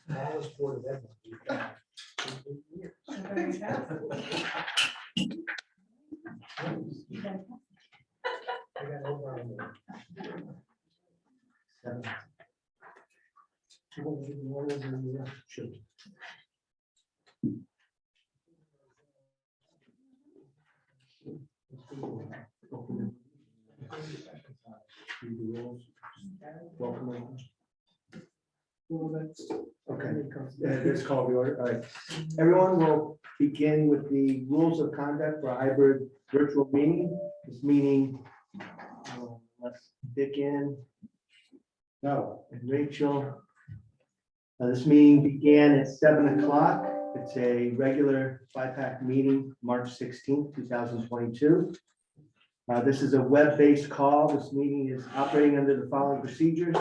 Smallest board of ed we've got in 8 years. I got over on the 7. You want to do more than the should. Welcome. Okay, let's call the order. All right. Everyone will begin with the rules of conduct for a hybrid virtual meeting. This meeting, let's dig in. No, and Rachel. This meeting began at 7 o'clock. It's a regular FiPAC meeting, March 16th, 2022. This is a web-based call. This meeting is operating under the following procedures.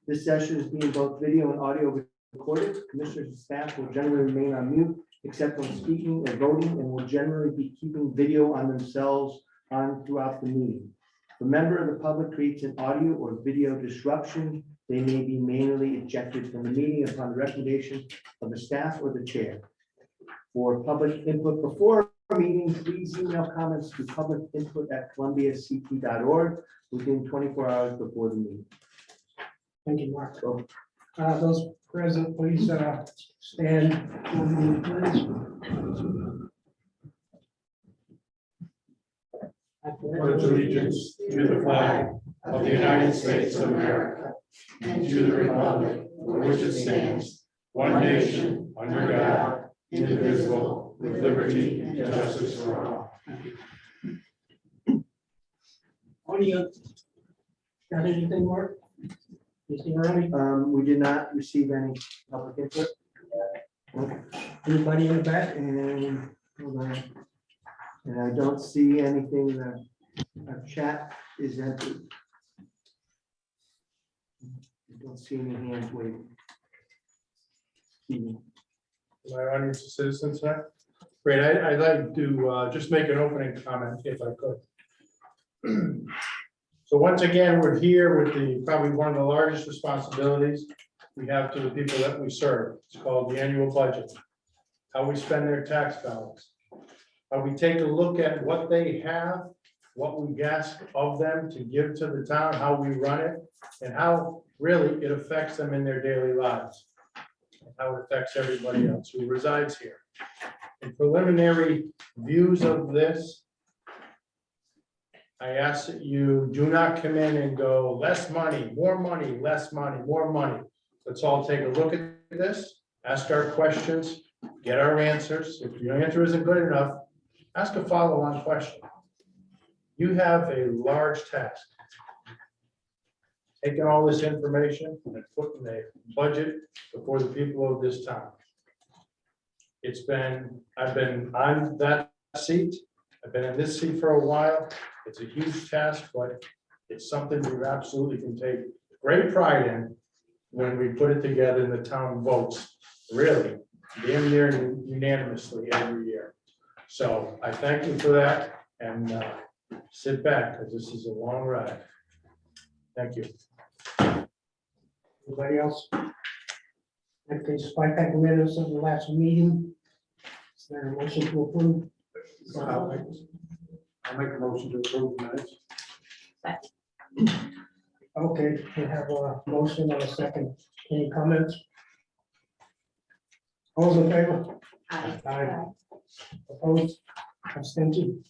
This session is being both video and audio recorded. Commissioners and staff will generally remain on mute except when speaking or voting, and will generally be keeping video on themselves on throughout the meeting. If a member of the public creates an audio or video disruption, they may be manually ejected from the meeting upon the recommendation of the staff or the chair. For public input before a meeting, please email comments to publicinput@columbiact.org within 24 hours before the meeting. Thank you, Mark. Those present, please stand. For the meeting, please. Pledge allegiance to the flag of the United States of America and to the republic for which it stands, one nation, under God, indivisible, with liberty and justice for all. Audience. Got anything, Mark? Anything early? We did not receive any public input. Anybody in the back? And hold on. And I don't see anything that our chat is empty. I don't see any hands waving. My audience of citizens tonight. Great, I'd like to just make an opening comment if I could. So once again, we're here with probably one of the largest responsibilities we have to the people that we serve. It's called the annual budget. How we spend their tax dollars. How we take a look at what they have, what we ask of them to give to the town, how we run it, and how really it affects them in their daily lives. And how it affects everybody else who resides here. In preliminary views of this, I ask that you do not come in and go, less money, less money, more money. Let's all take a look at this, ask our questions, get our answers. If your answer isn't good enough, ask a follow-on question. You have a large task. Taking all this information and putting a budget before the people of this town. I've been on that seat. I've been in this seat for a while. It's a huge task, but it's something we absolutely can take great pride in when we put it together and the town votes, really, damn near unanimously every year. So I thank you for that, and sit back, because this is a long ride. Thank you. Anybody else? Okay, FiPAC minutes of the last meeting. Is there a motion to approve? I'll make a motion to approve the minutes. Okay, we have a motion and a second. Any comments? All those in favor? Aye. Opposed? Abstention?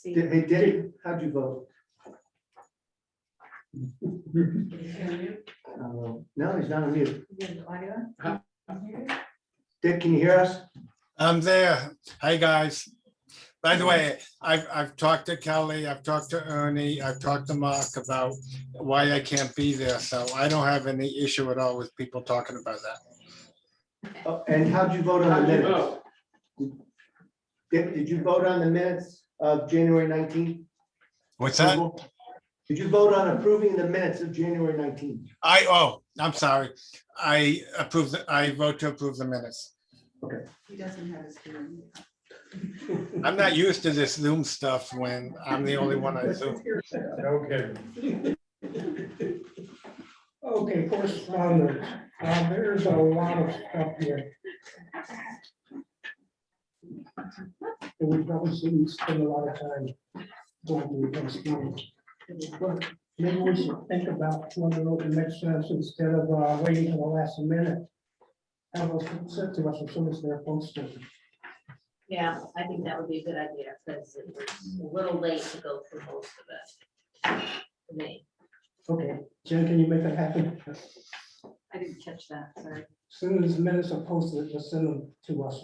Hey, Dave, how'd you vote? No, he's not on mute. Dick, can you hear us? I'm there. Hi, guys. By the way, I've talked to Kelly, I've talked to Ernie, I've talked to Mark about why I can't be there, so I don't have any issue at all with people talking about that. Oh, and how'd you vote on the minutes? Dick, did you vote on the minutes of January 19th? What's that? Did you vote on approving the minutes of January 19th? I'm sorry. I vote to approve the minutes. Okay. He doesn't have his hearing. I'm not used to this Zoom stuff when I'm the only one on Zoom. Okay. Okay, correspondence. There's a lot of stuff here. And we probably shouldn't spend a lot of time going through correspondence. But maybe we should think about whether it would make sense instead of waiting till the last minute. Have those sent to us as soon as they're posted. Yeah, I think that would be a good idea, because it was a little late to go through most of it. For me, Okay, Jen, can you make that happen? I didn't catch that, sorry. As soon as the minutes are posted, just send them to us.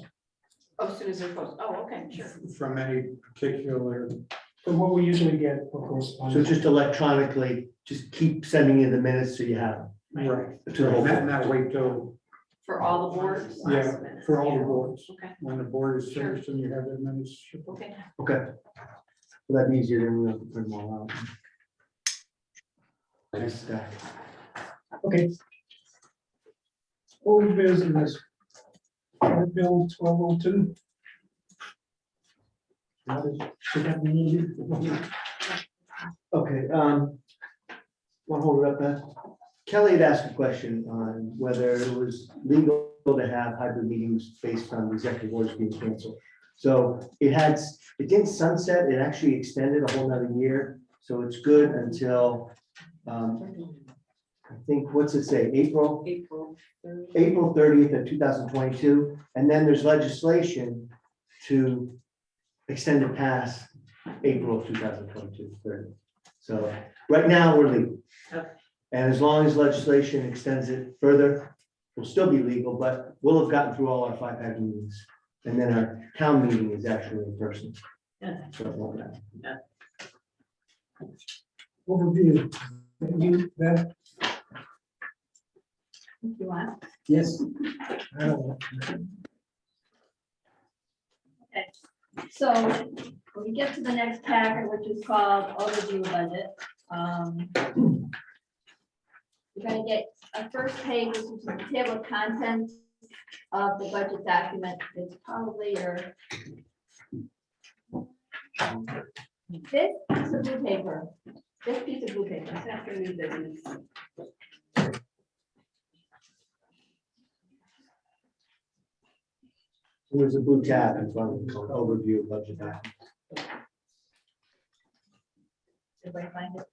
Oh, as soon as they're posted, oh, okay, sure. From any particular, From what we usually get for So correspondence. just electronically, just keep sending in the minutes so you have right, them. To the whole board. not wait till, For all the boards? yeah, for all the boards. Okay, When the board is Sure. finished and you have the minutes. okay. Okay. Well, that'd be easier than we have to print them all out. Nice stack. Okay. Old business. Bill 1202. Should that be needed? Okay, want to hold it up, Beth? Kelly had asked a question on whether it was legal to have hybrid meetings based on executive orders being canceled. So it didn't sunset, it actually extended a whole nother year, so it's good until, I think, what's it say, April? April 30th of 2022, and then there's legislation to extend it past April of 2022. 30. So right now, we're legal. Okay. And as long as legislation extends it further, we'll still be legal, but we'll have gotten through all our FiPAC meetings. And then our town meeting is actually in person. Yeah. So it won't matter. Overview. You, Beth? If you want. Yes. So when we get to the next packet, which is called Overdue budget, you're gonna get a first page, which is the table of contents of the budget document. It's probably your this piece of blue paper. This piece of blue paper. It's not gonna be business. There's a blue tab in front of the overview of budget document. Everybody find it?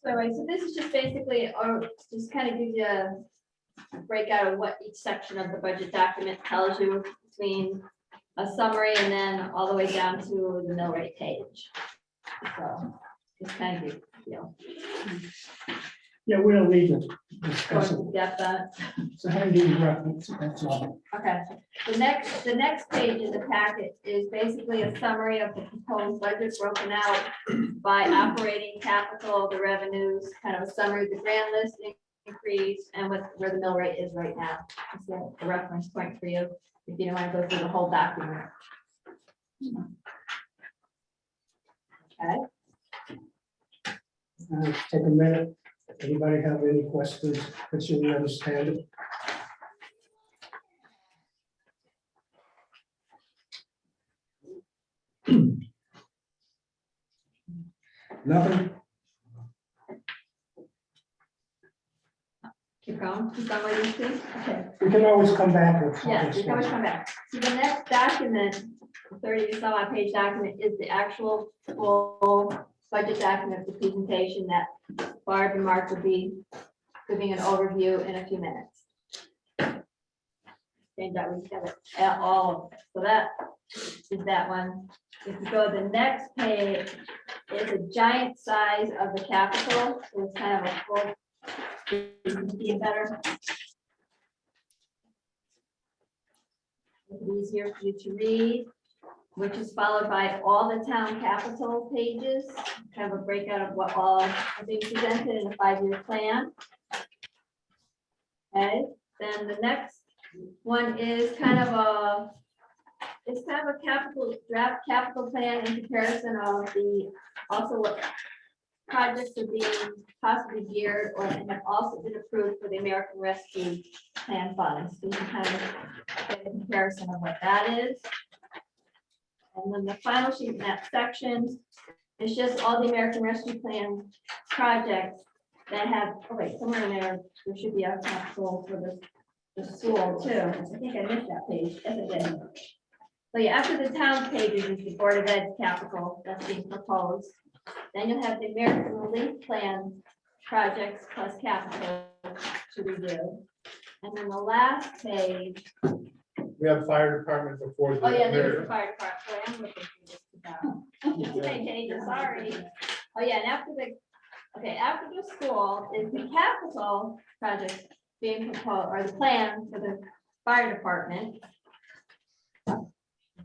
So, right, so this is just basically, or just kind of gives you a breakout of what each section of the budget document tells you between a summary and then all the way down to the mill rate page. So, just kind of, you know, Yeah, we don't need to going discuss it. to depth on it. So how do you reference? That's all. Okay, the next page in the packet is basically a summary of the proposed budget broken out by operating capital, the revenues, kind of a summary of the grand list increase and with where the mill rate is right now. So a reference point for you, if you don't want to go through the whole document. Okay, Take a minute. Anybody have any questions? That you understand it? Nothing? keep going, keep on what you see. Okay. We can always come back with. Yes, you can always come back. So the next document, the 30-some odd page document, is the actual full budget document, the presentation that Barb and Mark will be giving an overview in a few minutes. And that we have it, all of it. So that is that one. If you go to the next page, it's a giant size of the capital, so it's kind of a full, you can see it better. Make it easier for you to read, which is followed by all the town capital pages, kind of a breakout of what all are being presented in a 5-year plan. Okay, then the next one is kind of a, it's kind of a capital draft capital plan in comparison of the, also what projects are being possibly geared or have also been approved for the American Rescue Plan funds. So you can kind of get a comparison of what that is. And then the final sheet in that section It's just all the American Rescue Plan projects that have, oh wait, somewhere in there, there should be a capital for the school too. I think I missed that page, yes, I did. So yeah, after the town pages is the Board of Ed's capital that's being proposed. Then you'll have the American Relief Plan projects plus capital to review. And then the last page, We have fire department before. oh yeah, there's the the fire department. Boy, I'm looking through this now. Okay, Paige, sorry. Oh yeah, and after the school is the capital project being proposed, or the plan for the fire department.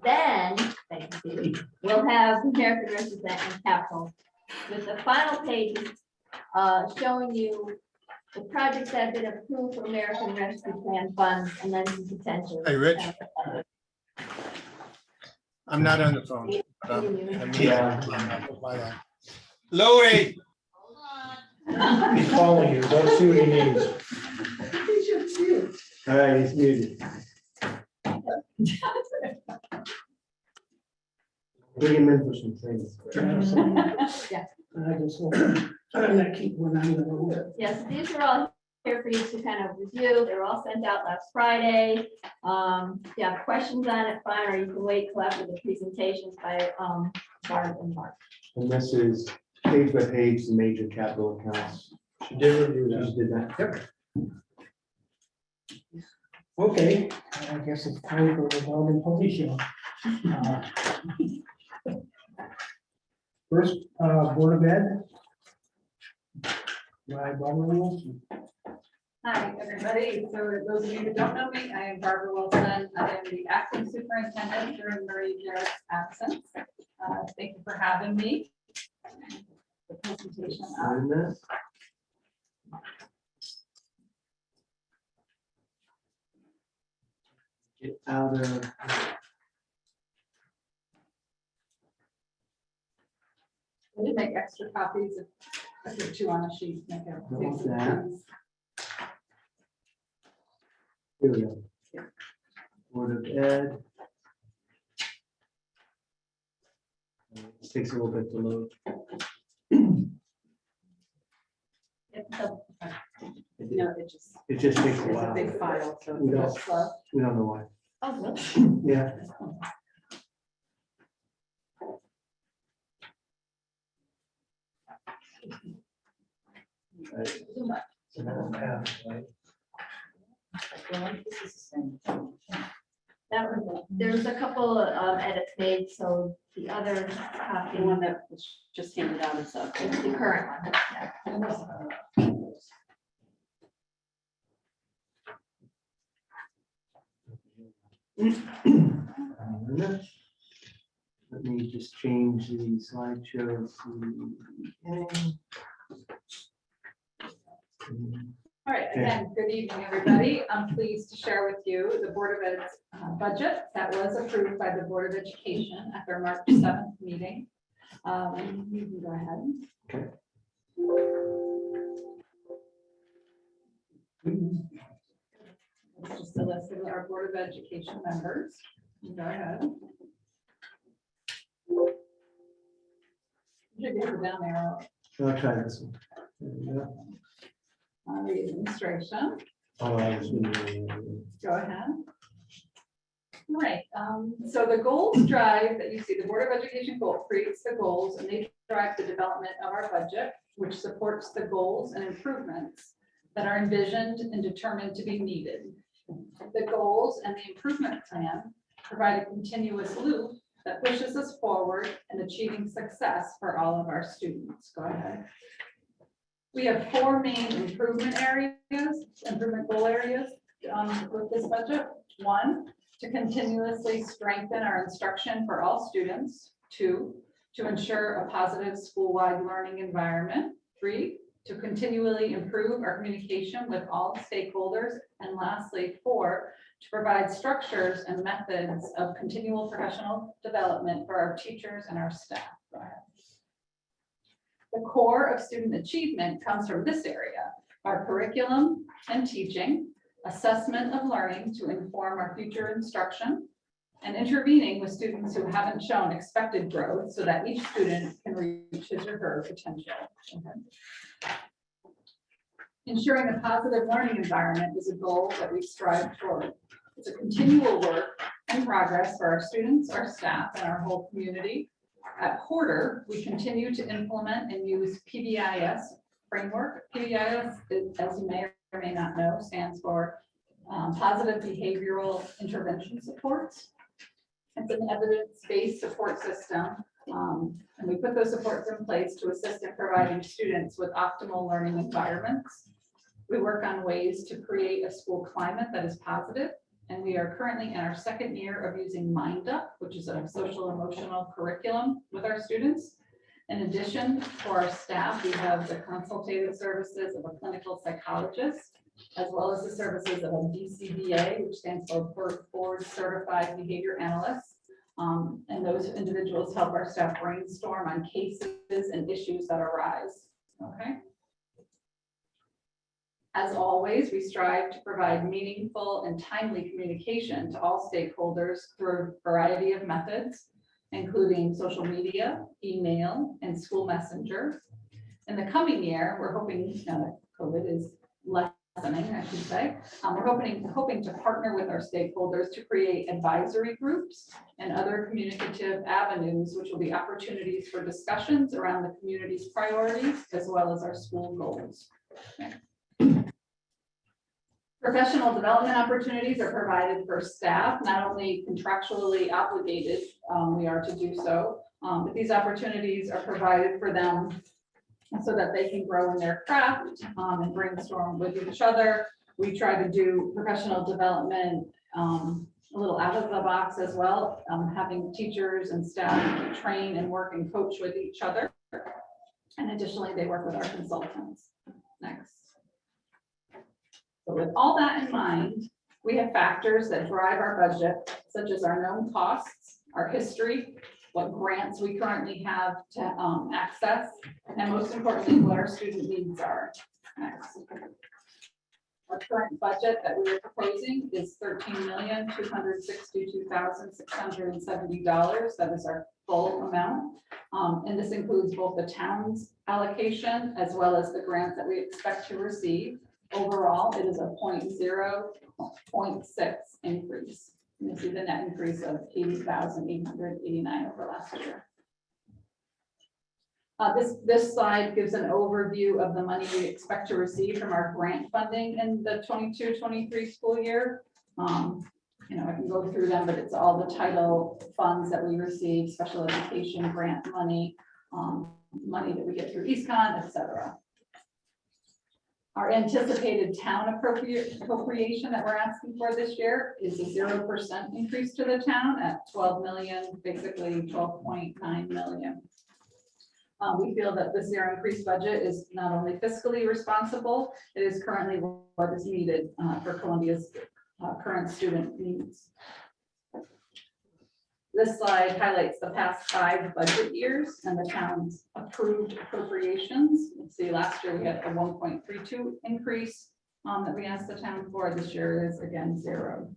Then, thank you, we'll have the American Rescue Plan and capital, with the final pages showing you the projects that have been approved for American Rescue Plan funds, and then some potential. Hey, Rich. I'm not on the phone. but I'm in a meeting. Yeah. Louis, He's calling you, don't see what he needs. All right, he's muted. Bring him in for some things. Yeah. I just want to keep one eye on it. Yes, these are all here for you to kind of review. They were all sent out last Friday. If you have questions on it, fine, or you can wait till after the presentations by Barb and Mark. And this is page by page, the major capital accounts. She did review You that. just did that? Yep. Okay, I guess it's time for the dog and puppy show. First, Board of Ed. By Barbara Wilson. Hi, everybody. So those of you who don't know me, I am Barbara Wilson. I am the acting superintendent during Marie Jarrett's absence. Thank you for having me. The presentation. Sign this. Get out of. I did make extra copies if I put two on a sheet. Make a What's that? Here we go. Board of Ed. It takes a little bit to load. No, It just takes a it's a while. big file, so We don't- it's slow. We don't know why. Oh, really? Yeah. Right. So now I have, right? That one, there's a couple of edits made, so the other copy, The one that was just handed out is up. is the current one. Yeah. Let me just change the slideshow to. All right, again, good evening, everybody. I'm pleased to share with you the Board of Ed's budget that was approved by the Board of Education at their March 7th meeting. You can go ahead. Okay. It's just a list of our Board of Education members. You can go ahead. You should get it down there. I'll try this one. There we go. The administration. Oh, I was gonna- Go ahead. All right, so the goals drive that you see, the Board of Education goal creates the goals and they drive the development of our budget, which supports the goals and improvements that are envisioned and determined to be needed. The goals and the improvement plan provide a continuous loop that pushes us forward in achieving success for all of our students. Go ahead. We have four main improvement areas, improvement goal areas with this budget. One, to continuously strengthen our instruction for all students. Two, to ensure a positive school-wide learning environment. Three, to continually improve our communication with all stakeholders. And lastly, four, to provide structures and methods of continual professional development for our teachers and our staff. Go ahead. The core of student achievement comes from this area, our curriculum and teaching, assessment of learning to inform our future instruction, and intervening with students who haven't shown expected growth so that each student can reach his or her potential. Ensuring a positive learning environment is a goal that we strive toward. It's a continual work in progress for our students, our staff, and our whole community. At Porter, we continue to implement and use PBIS framework. PBIS, as you may or may not know, stands for Positive Behavioral Intervention Supports. It's an evidence-based support system, and we put those supports in place to assist in providing students with optimal learning environments. We work on ways to create a school climate that is positive, and we are currently in our second year of using Mind Up, which is a social emotional curriculum with our students. In addition, for our staff, we have the consultative services of a clinical psychologist, as well as the services of a BCBA, which stands for Board Certified Behavior Analyst. And those individuals help our staff brainstorm on cases and issues that arise. Okay. As always, we strive to provide meaningful and timely communication to all stakeholders through a variety of methods, including social media, email, and school messenger. In the coming year, we're hoping, now that COVID is lessening, I should say, we're hoping to partner with our stakeholders to create advisory groups and other communicative avenues, which will be opportunities for discussions around the community's priorities as well as our school goals. Okay. Professional development opportunities are provided for staff, not only contractually obligated, we are to do so, but these opportunities are provided for them so that they can grow in their craft and brainstorm with each other. We try to do professional development a little out of the box as well, having teachers and staff train and work and coach with each other. And additionally, they work with our consultants. Next. So with all that in mind, we have factors that drive our budget, such as our known costs, our history, what grants we currently have to access, and most importantly, what our student needs are. Next. Our current budget that we are proposing is $13,262,670. That is our full amount. And this includes both the town's allocation as well as the grants that we expect to receive. Overall, it is a 0.6 increase. You see the net increase of 80,889 over last year. This slide gives an overview of the money we expect to receive from our grant funding in the 22-23 school year. I can go through them, but it's all the title funds that we receive, special education grant money, money that we get through EastCon, etc. Our anticipated town appropriation that we're asking for this year is a 0% increase to the town at 12 million, basically 12.9 million. We feel that this year increased budget is not only fiscally responsible, it is currently what is needed for Columbia's current student needs. This slide highlights the past 5 budget years and the town's approved appropriations. Let's see, last year we had a 1.32 increase that we asked the town for. This year is again 0.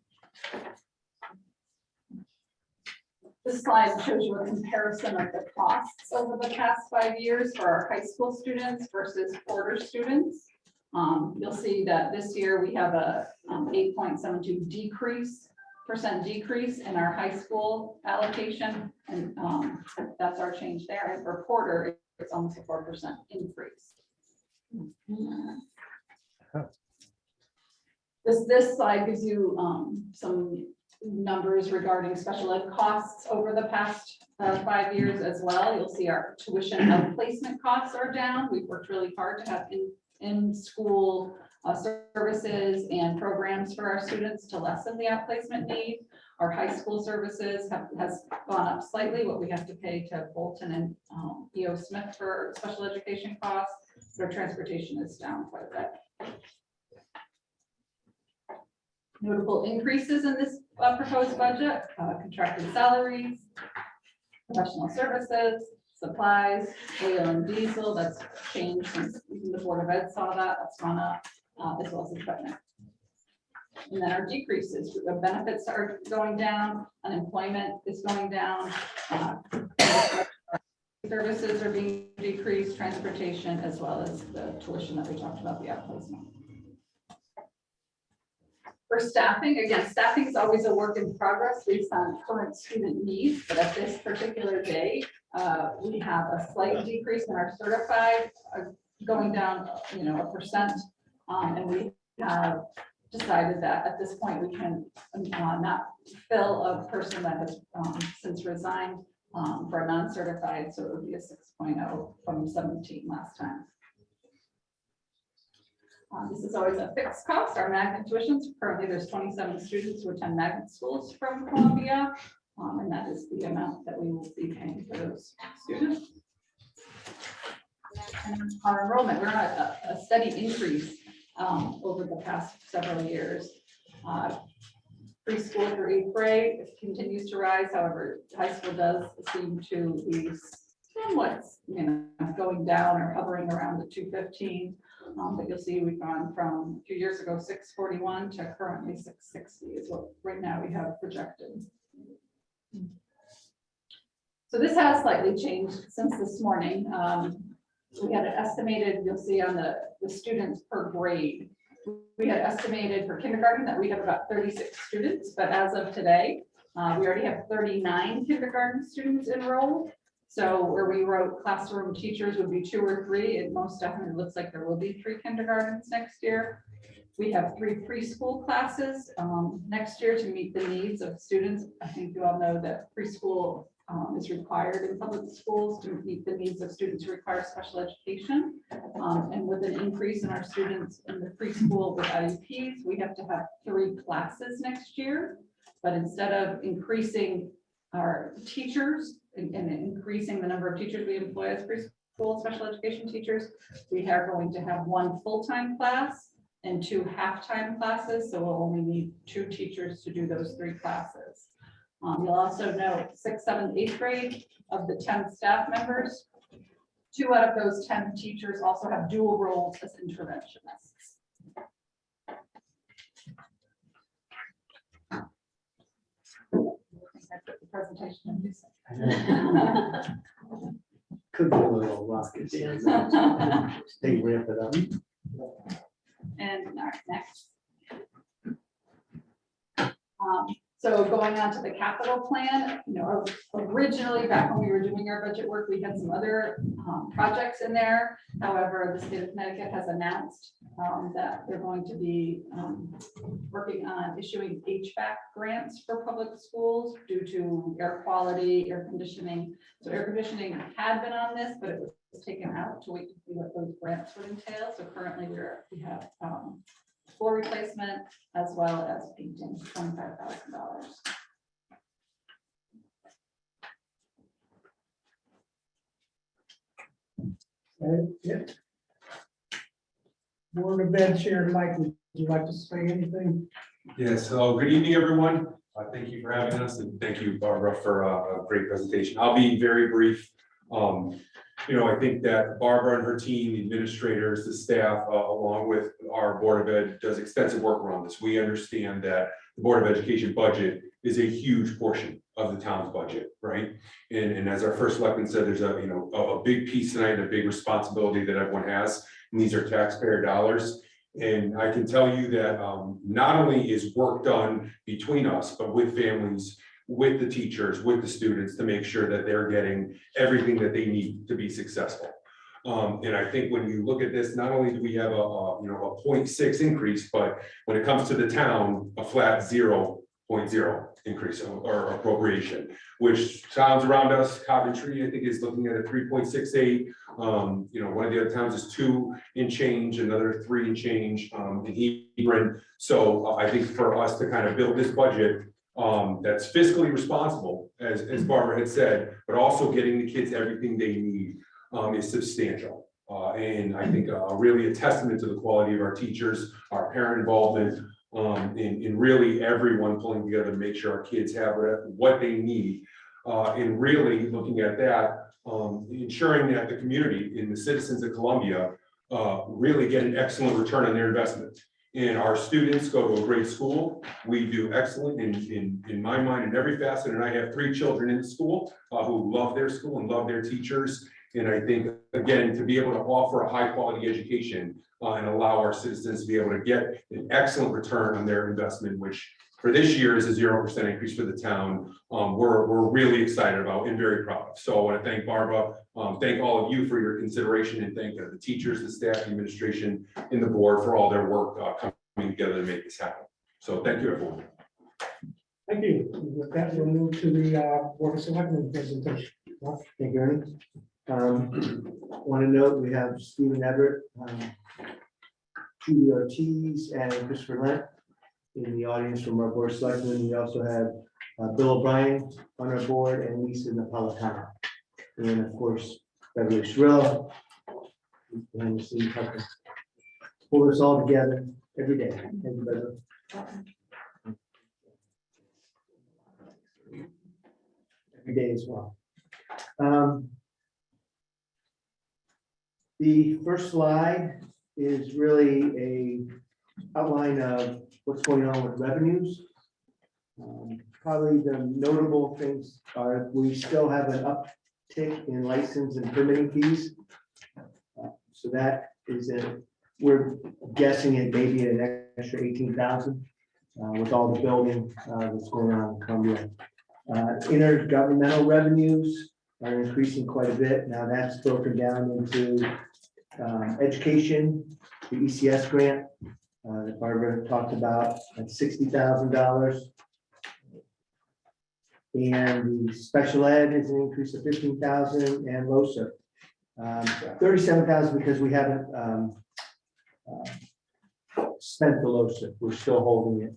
This slide shows you a comparison of the costs over the past 5 years for our high school students versus Porter students. You'll see that this year we have a 8.72 decrease in our high school allocation, and that's our change there. And for Porter, it's almost a 4% increase. This slide gives you some numbers regarding special ed costs over the past 5 years as well. You'll see our tuition outplacement costs are down. We've worked really hard to have in-school services and programs for our students to lessen the outplacement need. Our high school services has gone up slightly, what we have to pay to Bolton and E.O. Smith for special education costs. Their transportation is down quite a bit. Notable increases in this proposed budget, contracted salaries, professional services, supplies, oil and diesel, that's changed since even the Board of Ed saw that, that's gone up, as well as equipment. And then our decreases, the benefits are going down, unemployment is going down. Services are being decreased, transportation, as well as the tuition that we talked about, the outplacement. For staffing, again, staffing is always a work in progress based on current student needs, but at this particular day, we have a slight decrease in our certified, going down, 1%. And we have decided that at this point, we can not fill a person that has since resigned for a non-certified, so it would be a 6.0 from 17 last time. This is always a fixed cost, our magnet tuitions. Currently, there's 27 students who attend magnet schools from Columbia, and that is the amount that we will be paying for those students. And our enrollment, we're on a steady increase over the past several years. Preschool through 8th grade continues to rise. However, high school does seem to be somewhat, going down or hovering around the 215. But you'll see we've gone from a few years ago 641 to currently 660 is what right now we have projected. So this has slightly changed since this morning. We had it estimated, you'll see on the students per grade. We had estimated for kindergarten that we have about 36 students, but as of today, we already have 39 kindergarten students enrolled. So where we wrote classroom teachers would be 2 or 3, it most definitely looks like there will be 3 kindergartens next year. We have 3 preschool classes next year to meet the needs of students. I think you all know that preschool is required in public schools to meet the needs of students who require special education. And with an increase in our students in the preschool with IEPs, we have to have 3 classes next year. But instead of increasing our teachers and increasing the number of teachers we employ as preschool special education teachers, we are going to have 1 full-time class and 2 half-time classes. So we'll only need 2 teachers to do those 3 classes. You'll also note 6th, 7th, 8th grade of the 10 staff members, 2 out of those 10 teachers also have dual roles as interventionists. I put the presentation in this. Could be a little rocket dance. They ramp it up. And all right, next. So going on to the capital plan, originally back when we were doing our budget work, we had some other projects in there. However, the state of Connecticut has announced that they're going to be working on issuing HVAC grants for public schools due to air quality, air conditioning. So air conditioning had been on this, but it was taken out to wait to see what those grants would entail. So currently we have floor replacement as well as painting, $25,000. Yeah. Board of Ed Chair Mike, would you like to say anything? Yes, good evening, everyone. Thank you for having us, and thank you, Barbara, for a great presentation. I'll be very brief. I think that Barbara and her team, the administrators, the staff, along with our Board of Ed, does extensive work around this. We understand that the Board of Education budget is a huge portion of the town's budget, right? And as our first selectman said, there's a big piece tonight, and a big responsibility that everyone has, and these are taxpayer dollars. And I can tell you that not only is work done between us, but with families, with the teachers, with the students, to make sure that they're getting everything that they need to be successful. And I think when you look at this, not only do we have a 0.6 increase, but when it comes to the town, a flat 0.0 increase or appropriation, which towns around us, Coventry, I think, is looking at a 3.68. One of the other towns is 2 and change, another 3 and change in Hebron. So I think for us to kind of build this budget that's fiscally responsible, as Barbara had said, but also getting the kids everything they need is substantial. And I think really a testament to the quality of our teachers, our parent involvement, and really everyone pulling together to make sure our kids have what they need. And really looking at that, ensuring that the community and the citizens of Columbia really get an excellent return on their investment. and our students go to a great school. We do excellent in my mind in every facet, and I have 3 children in the school who love their school and love their teachers. And I think, again, to be able to offer a high quality education and allow our citizens to be able to get an excellent return on their investment, which for this year is a 0% increase for the town, we're really excited about and very proud of. So I want to thank Barbara, thank all of you for your consideration, and thank the teachers, the staff, the administration, and the board for all their work coming together to make this happen. So thank you, everyone. Thank you. With that, we'll move to the Board of Selectmen presentation. Thank you, Ernie. Want to note, we have Stephen Everett, Julie Ortiz, and Christopher Lent in the audience from our Board of Selectmen. We also have Bill O'Brien on our board and Lisa Napolitano. And of course, Beverly Shrill. And so you have to pull this all together every day. Thank you, Beverly. Every day as well. The first slide is really a outline of what's going on with revenues. Probably the notable things are we still have an uptick in license and permitting fees. So that is we're guessing it may be an extra 18,000 with all the building that's going on in Columbia. Intergovernmental revenues are increasing quite a bit. Now that's broken down into education, the ECS grant that Barbara talked about at $60,000. And the special ed is an increase of 15,000, and LoSA 37,000 because we haven't spent the LoSA. We're still holding it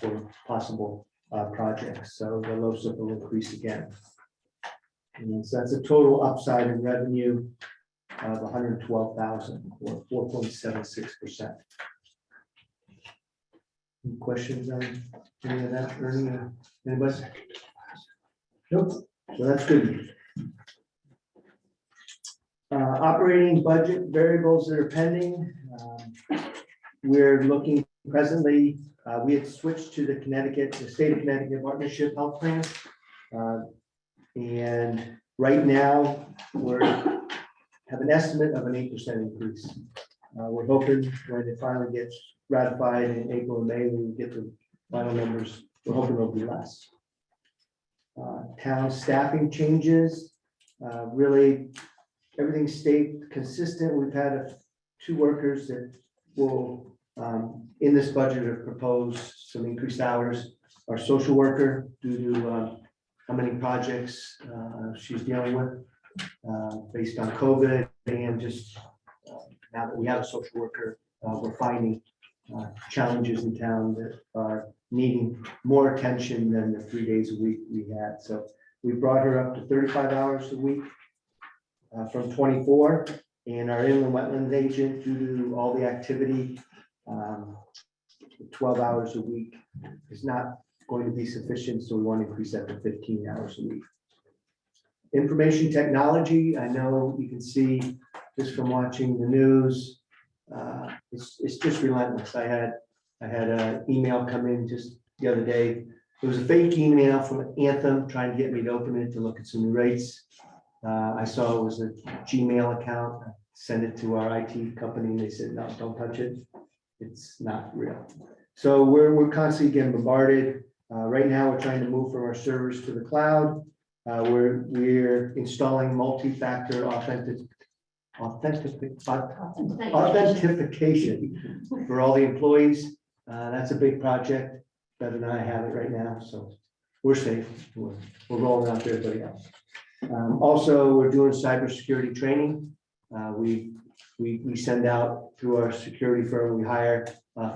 for possible projects. So the LoSA will increase again. And so that's a total upside in revenue of 112,000 or 4.76%. Any questions on any of that, Ernie, or anybody? Nope. So that's good. Operating budget variables that are pending. We're looking presently, we had switched to the state of Connecticut partnership health plan. And right now, we're have an estimate of an 8% increase. We're hoping when it finally gets ratified in April and May, when we get the final numbers, we're hoping it'll be less. Town staffing changes, really everything stayed consistent. We've had 2 workers that will, in this budget, have proposed some increased hours. Our social worker, due to how many projects she's dealing with based on COVID, and just now that we have a social worker, we're finding challenges in town that are needing more attention than the 3 days a week we had. So we brought her up to 35 hours a week from 24, and our inland wetlands agent, due to all the activity, 12 hours a week is not going to be sufficient, so we want to increase that to 15 hours a week. Information technology, I know you can see just from watching the news, it's just relentless. I had an email come in just the other day. It was a fake email from Anthem trying to get me to open it to look at some new rates. I saw it was a Gmail account. I sent it to our IT company and they said, no, don't touch it. It's not real. So we're constantly getting bombarded. Right now, we're trying to move from our servers to the cloud. We're installing multi-factor authentication for all the employees. That's a big project. Bev and I have it right now, so we're safe. We're rolling out to everybody else. Also, we're doing cybersecurity training. We send out through our security firm, we hire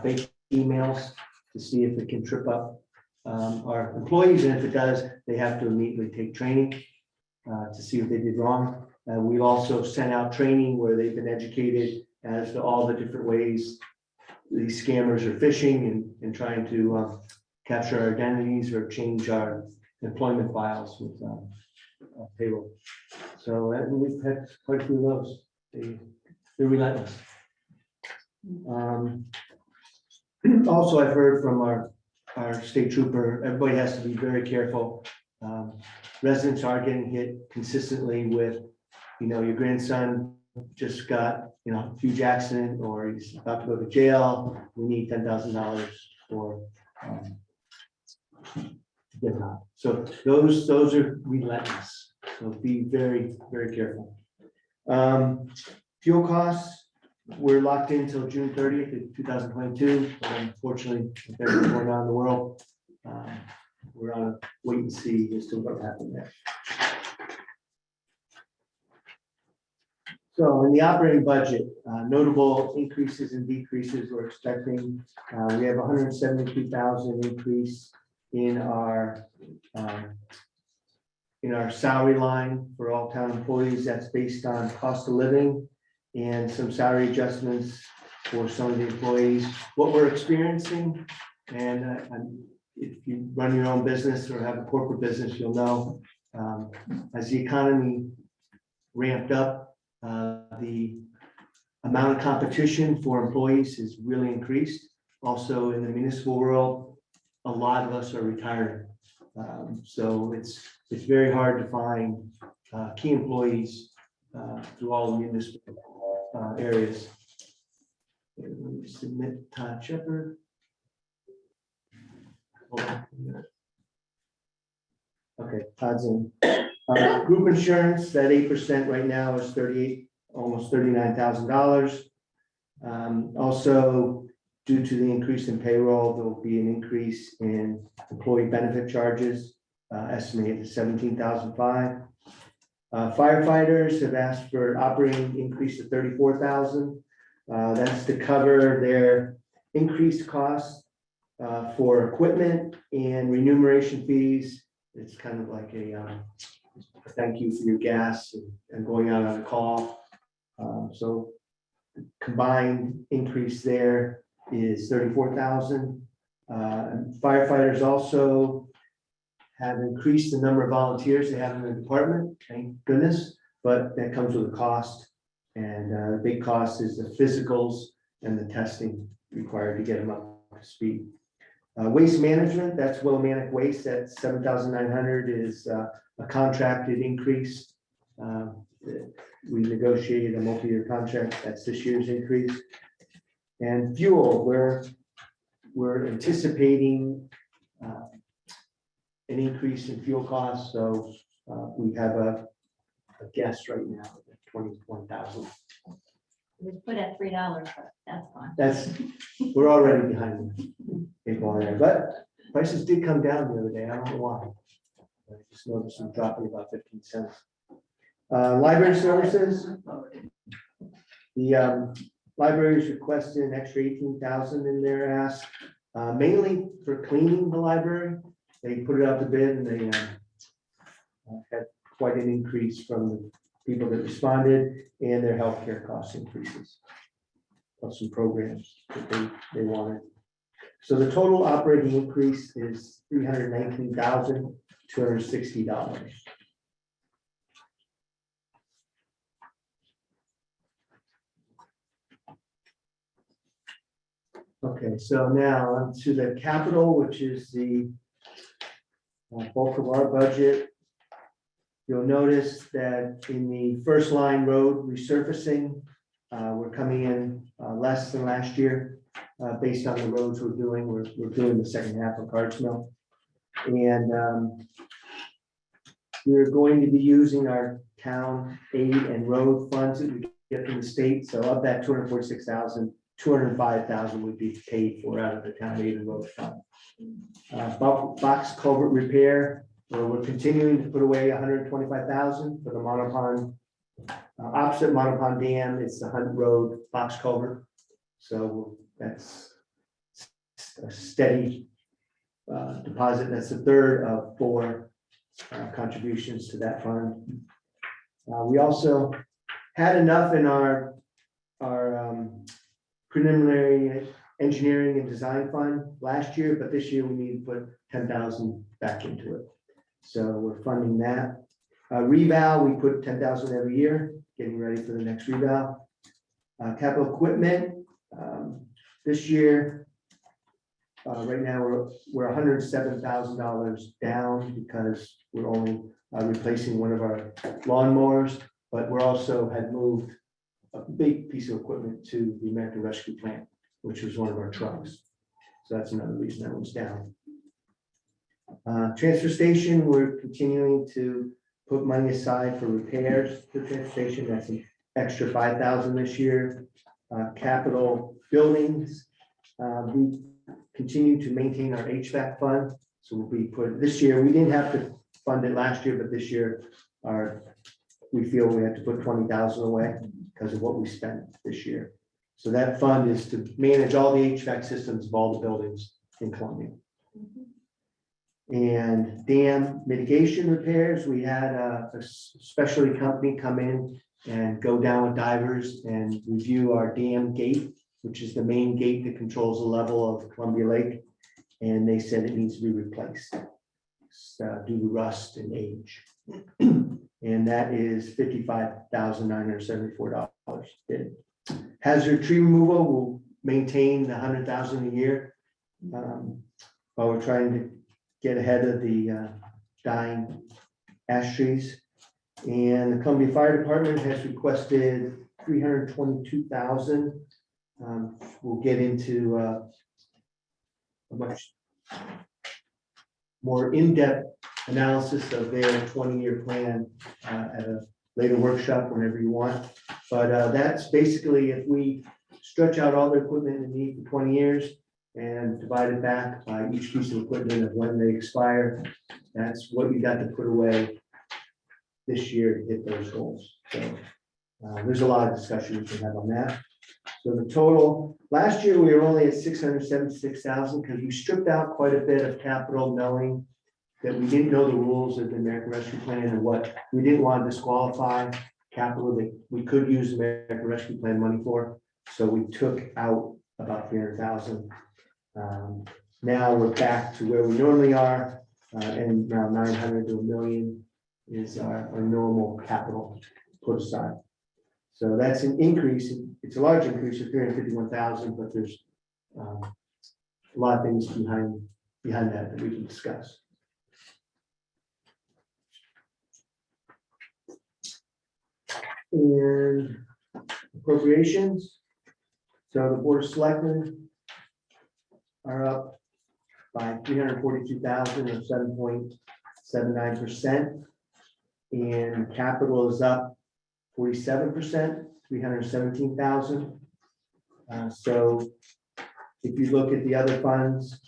fake emails to see if it can trip up our employees, and if it does, they have to immediately take training to see what they did wrong. We've also sent out training where they've been educated as to all the different ways these scammers are phishing and trying to capture our identities or change our employment files with payroll. So we've had quite a few of those. They're relentless. Also, I've heard from our state trooper, everybody has to be very careful. Residents are getting hit consistently with, your grandson just got, a huge accident, or he's about to go to jail. We need $10,000 for, to get him out. So those are relentless. So be very, very careful. Fuel costs, we're locked in until June 30th of 2022. Unfortunately, with everything going on in the world, we're on a wait and see as to what happened there. So in the operating budget, notable increases and decreases we're expecting. We have 173,000 increase in our salary line for all town employees. That's based on cost of living and some salary adjustments for some of the employees. What we're experiencing, and if you run your own business or have a corporate business, you'll know, as the economy ramped up, the amount of competition for employees has really increased. Also in the municipal world, a lot of us are retiring. So it's very hard to find key employees through all the municipal areas. Let me submit Todd Shepherd. Hold on a minute. Okay, Todd's in. Group insurance, that 8% right now is almost $39,000. Also, due to the increase in payroll, there will be an increase in employee benefit charges, estimated at $17,500. Firefighters have asked for operating increase of $34,000. That's to cover their increased costs for equipment and remuneration fees. It's kind of like a thank you for your gas and going out on a call. So combined increase there is $34,000. Firefighters also have increased the number of volunteers they have in the department, thank goodness, but that comes with a cost. And the big cost is the physicals and the testing required to get them up to speed. Waste management, that's Willimantic Waste, at $7,900 is a contracted increase. We negotiated a multi-year contract, that's this year's increase. And fuel, we're anticipating an increase in fuel costs, so we have a guess right now at 21,000. We put at $3, but that's fine. We're already behind the people on there, but prices did come down the other day. I don't know why. I just noticed them dropping about 15 cents. Library services. The library is requesting an extra 18,000 in their ask, mainly for cleaning the library. They put it out to bid and they had quite an increase from the people that responded and their healthcare cost increases of some programs that they wanted. So the total operating increase is $319,260. Okay, so now on to the capital, which is the bulk of our budget. You'll notice that in the first line road resurfacing, we're coming in less than last year based on the roads we're doing. We're doing the second half of Cards Mill. And we're going to be using our town aid and road funds that we get from the state. So of that 246,000, 205,000 would be paid for out of the town aid and road fund. Box culvert repair, where we're continuing to put away 125,000 for the Monopond, opposite Monopond Dam. It's the Hunt Road box culvert. So that's a steady deposit. That's the third of 4 contributions to that fund. We also had enough in our preliminary engineering and design fund last year, but this year we need to put 10,000 back into it. So we're funding that. Reval, we put 10,000 every year, getting ready for the next reval. Capital equipment, this year Right now, we're $107,000 down because we're only replacing one of our lawnmowers, but we're also had moved a big piece of equipment to the American Rescue Plan, which was one of our trucks. So that's another reason that was down. Transfer station, we're continuing to put money aside for repairs to the transfer station. That's an extra $5,000 this year. Capital buildings, we continue to maintain our HVAC fund. So we'll be put this year, we didn't have to fund it last year, but this year we feel we have to put $20,000 away because of what we spent this year. So that fund is to manage all the HVAC systems of all the buildings in Columbia. And dam mitigation repairs, we had a specialty company come in and go down with divers and review our dam gate, which is the main gate that controls the level of Columbia Lake. And they said it needs to be replaced due to rust and age. And that is $55,974. Hazard tree removal will maintain the $100,000 a year. While we're trying to get ahead of the dying ash trees. And the Columbia Fire Department has requested $322,000. We'll get into a much more in-depth analysis of their 20-year plan at a later workshop whenever you want. But that's basically if we stretch out all the equipment and need for 20 years and divide it back by each piece of equipment of when they expire, that's what you got to put away this year to hit those goals. So there's a lot of discussion we can have on that. So the total, last year we were only at 676,000 because we stripped out quite a bit of capital knowing that we didn't know the rules of the American Rescue Plan and what we didn't want to disqualify capital that we could use the American Rescue Plan money for. So we took out about 300,000. Now we're back to where we normally are, and around 900 to $1 million is our normal capital put aside. So that's an increase. It's a large increase of 351,000, but there's a lot of things behind that we can discuss. And appropriations. So the Board of Selectmen are up by 342,000 or 7.79%. And capital is up 47%, 317,000. So if you look at the other funds,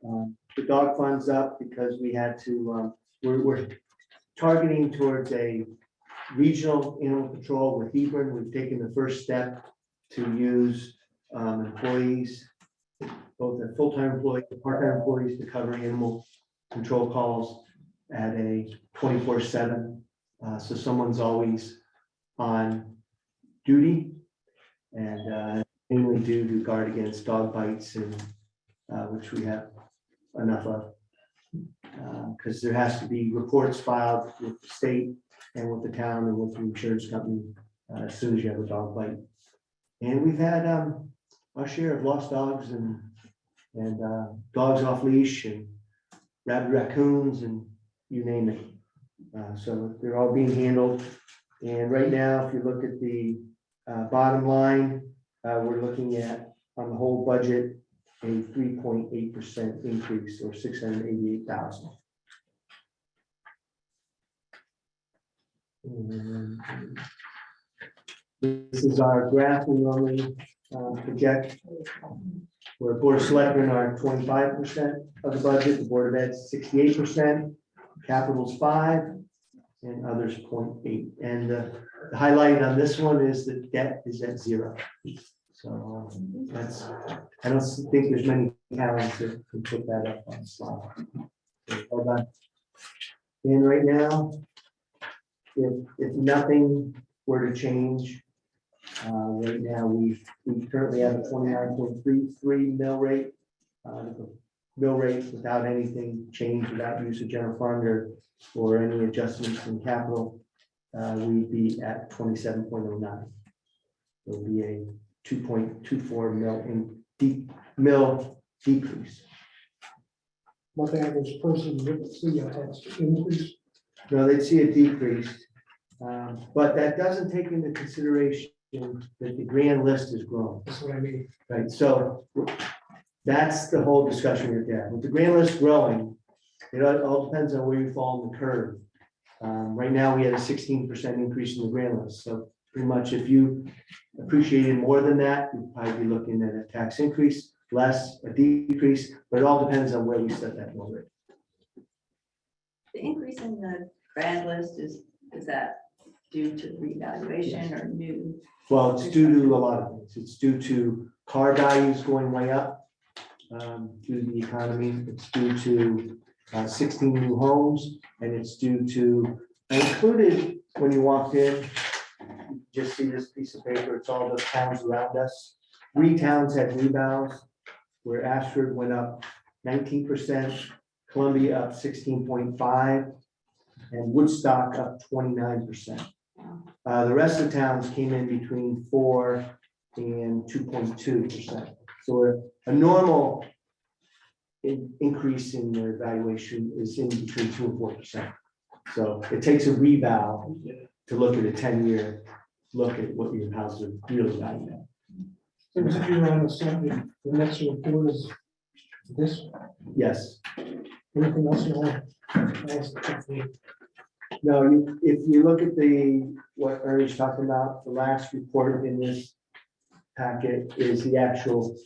the dog fund's up because we had to, we're targeting towards a regional animal control with Hebron. We've taken the first step to use employees, both the full-time employees, the part-time employees to cover animal control calls at a 24/7. So someone's always on duty and mainly due to guard against dog bites and which we have enough of. Because there has to be reports filed with the state and with the town and with the insurance company as soon as you have a dog bite. And we've had our share of lost dogs and dogs off leash and rabid raccoons and you name it. So they're all being handled. And right now, if you look at the bottom line, we're looking at on the whole budget a 3.8% increase or 688,000. This is our graph we normally project. Where Board of Selectmen are 25% of the budget, the Board of Ed's 68%, capital's 5%, and others 0.8%. And the highlight on this one is that debt is at 0. So that's, I don't think there's many towns that can put that up on the slide. So, hold on. And right now, if nothing were to change, right now we currently have a 29.33 mill rate. Mill rate without anything changed, without use of general fund or any adjustments in capital, we'd be at 27.09. It'll be a 2.24 mill decrease. But the average person wouldn't see a tax increase. No, they'd see a decrease. But that doesn't take into consideration that the grand list has grown, That's what I mean. right? So that's the whole discussion we're having. With the grand list growing, it all depends on where you fall in the curve. Right now, we had a 16% increase in the grand list. So pretty much if you appreciated more than that, you'd probably be looking at a tax increase, less a decrease, but it all depends on where we set that mill rate. The increase in the grand list is that due to revaluation or new? Well, it's due to a lot of things. It's due to car values going way up, due to the economy. It's due to 16 new homes, and it's due to, I included when you walked in, you just see this piece of paper. It's all the towns around us. 3 towns had rebounds, where Ashford went up 19%, Columbia up 16.5%, and Woodstock up 29%. The rest of the towns came in between 4 and 2.2%. So a normal increase in their valuation is in between 2 and 4%. So it takes a rebound to look at a 10-year look at what your houses are really valued at. So if you're on the subject, the next report is this. Yes. Anything else you want to ask? No, if you look at what Ernie's talking about, the last report in this packet is the actual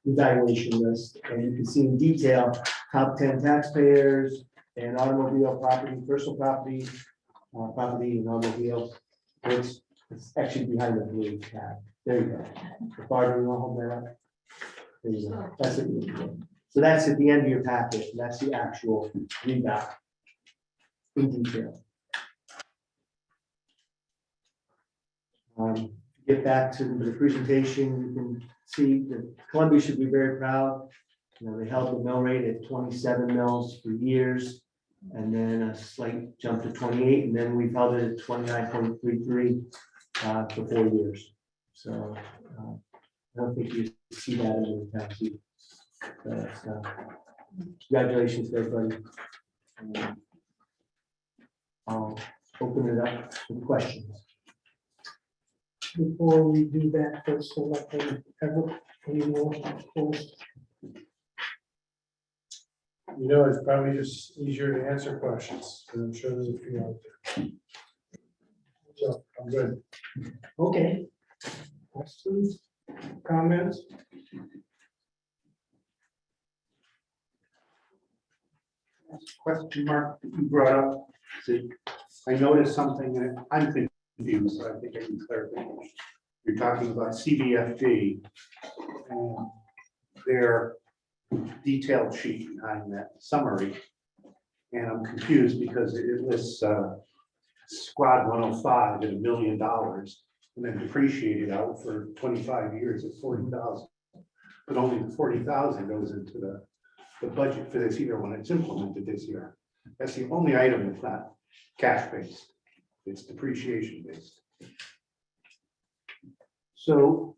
evaluation list, and you can see in detail, top 10 taxpayers and automobile property, personal property, property and automobile. It's actually behind the blue tab. There you go. The Barbara, you want to hold that up? There you go. That's it. So that's at the end of your packet. And that's the actual readout in detail. Get back to the presentation. You can see that Columbia should be very proud. You know, they held the mill rate at 27 mills for years, and then a slight jump to 28, and then we've held it at 29.33 for 4 years. So I don't think you see that in the tax sheet. Congratulations to everybody. I'll open it up to questions. Before we do that, first select ever any more post. You know, it's probably just easier to answer questions, and I'm sure there's a few out there. So, I'm good. Okay. Questions, comments? Question mark that you brought up. See, I noticed something and I'm confused, so I think I can clarify. You're talking about CVFD and their detailed sheet behind that summary. And I'm confused because it lists squad 105 at $1 million and then depreciated out for 25 years at 40,000. But only the 40,000 goes into the budget for this year when it's implemented this year. That's the only item that's not cash based. It's depreciation based. So,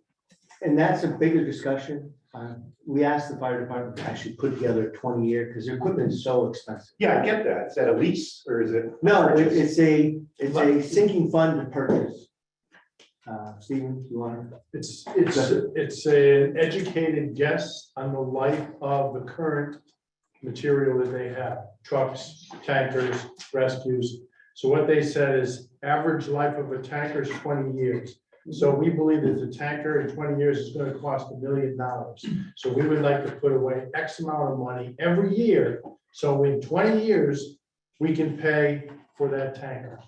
and that's a bigger discussion. We asked the fire department to actually put together a 20-year because their equipment is so expensive. Yeah, I get that. Is that a lease or is it? No, it's a sinking fund to purchase. Stephen, you want to? It's an educated guess on the life of the current material that they have, trucks, tankers, rescues. So what they said is average life of a tanker is 20 years. So we believe that the tanker in 20 years is going to cost $1 million. So we would like to put away X amount of money every year. So in 20 years, we can pay for that tanker.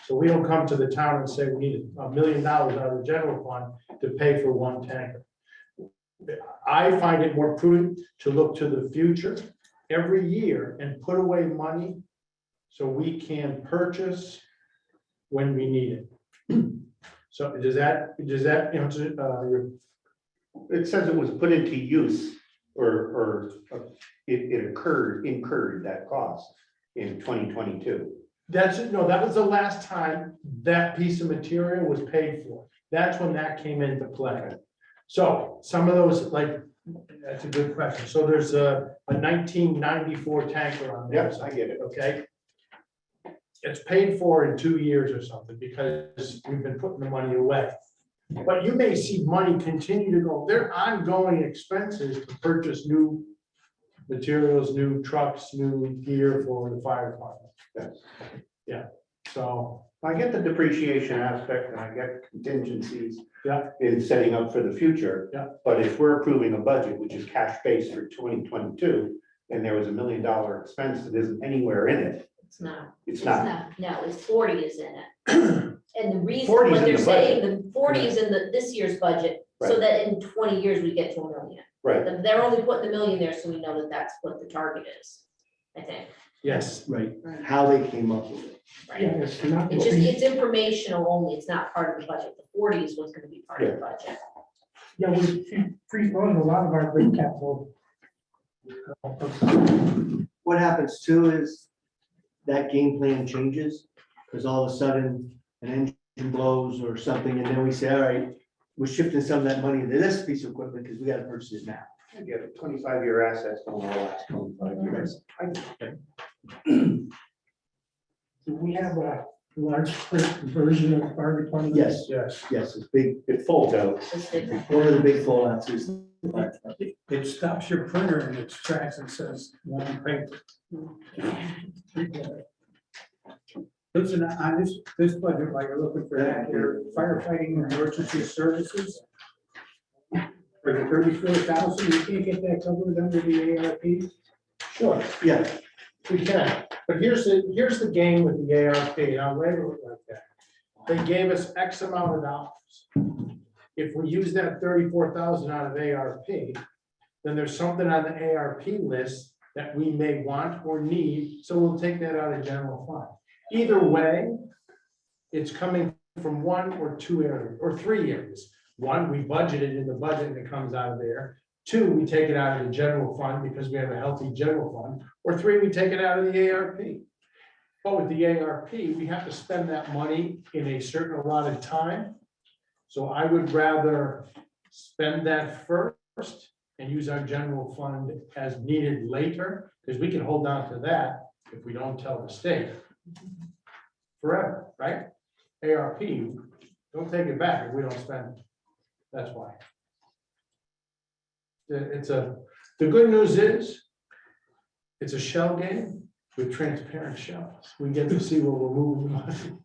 So we don't come to the town and say we need $1 million out of the general fund to pay for one tanker. I find it more prudent to look to the future every year and put away money so we can purchase when we need it. So does that answer your? It says it was put into use or it incurred that cost in 2022. That was the last time that piece of material was paid for. That's when that came into play. So some of those, like, that's a good question. So there's a 1994 tanker on there. Yes, I get it. Okay. It's paid for in 2 years or something because we've been putting the money away. But you may see money continue to go. There are ongoing expenses to purchase new materials, new trucks, new gear for the fire department. Yes. Yeah, so, I get the depreciation aspect and I get contingencies. Yeah. In setting up for the future. Yeah. But if we're approving a budget, which is cash based for 2022, and there was $1 million expense that isn't anywhere in it, It's not. it's not. No, it's 40 is in it. And the reason, 40 is what in they're the saying, the 40 is in this year's budget, so Right. that in 20 years we get to $1 million. Right, They're only putting the million there, so we know that that's what the target is, I think, yes, Right, how they came up with it. right? Yeah, it's not. It's just, it's informational only, it's not part of the budget. The 40 is what's gonna be part of the budget. Yeah, we free-flowing a lot of our big capital. What happens too is that game plan changes, because all of a sudden an engine blows or something, and then we say, all right, we're shifting some of that money into this piece of equipment because we gotta purchase it now. I get it. 25-year assets don't all last 25 years. Do we have a large print version of fire department? Yes, yes. yes, it's big. It folds out. It's different. One of the big fallouts is. It stops your printer and it tracks and says one paper. Listen, on this budget, while you're looking for that, your firefighting and emergency services. For the 34,000, you can't get that covered under the ARP? Sure, Yeah, we can, but here's the game with the ARP, and I'll label it like that. They gave us X amount of dollars. If we use that 34,000 out of ARP, then there's something on the ARP list that we may want or need, so we'll take that out of general fund. Either way, it's coming from one or two areas, or three areas. One, we budgeted in the budget and it comes out of there. Two, we take it out of the general fund because we have a healthy general fund. Or three, we take it out of the ARP. But with the ARP, we have to spend that money in a certain allotted time. So I would rather spend that first and use our general fund as needed later, because we can hold on to that if we don't tell the state forever, right? ARP, don't take it back if we don't spend it. That's why. The good news is, it's a shell game with transparent shells. We get to see where we're moving the money.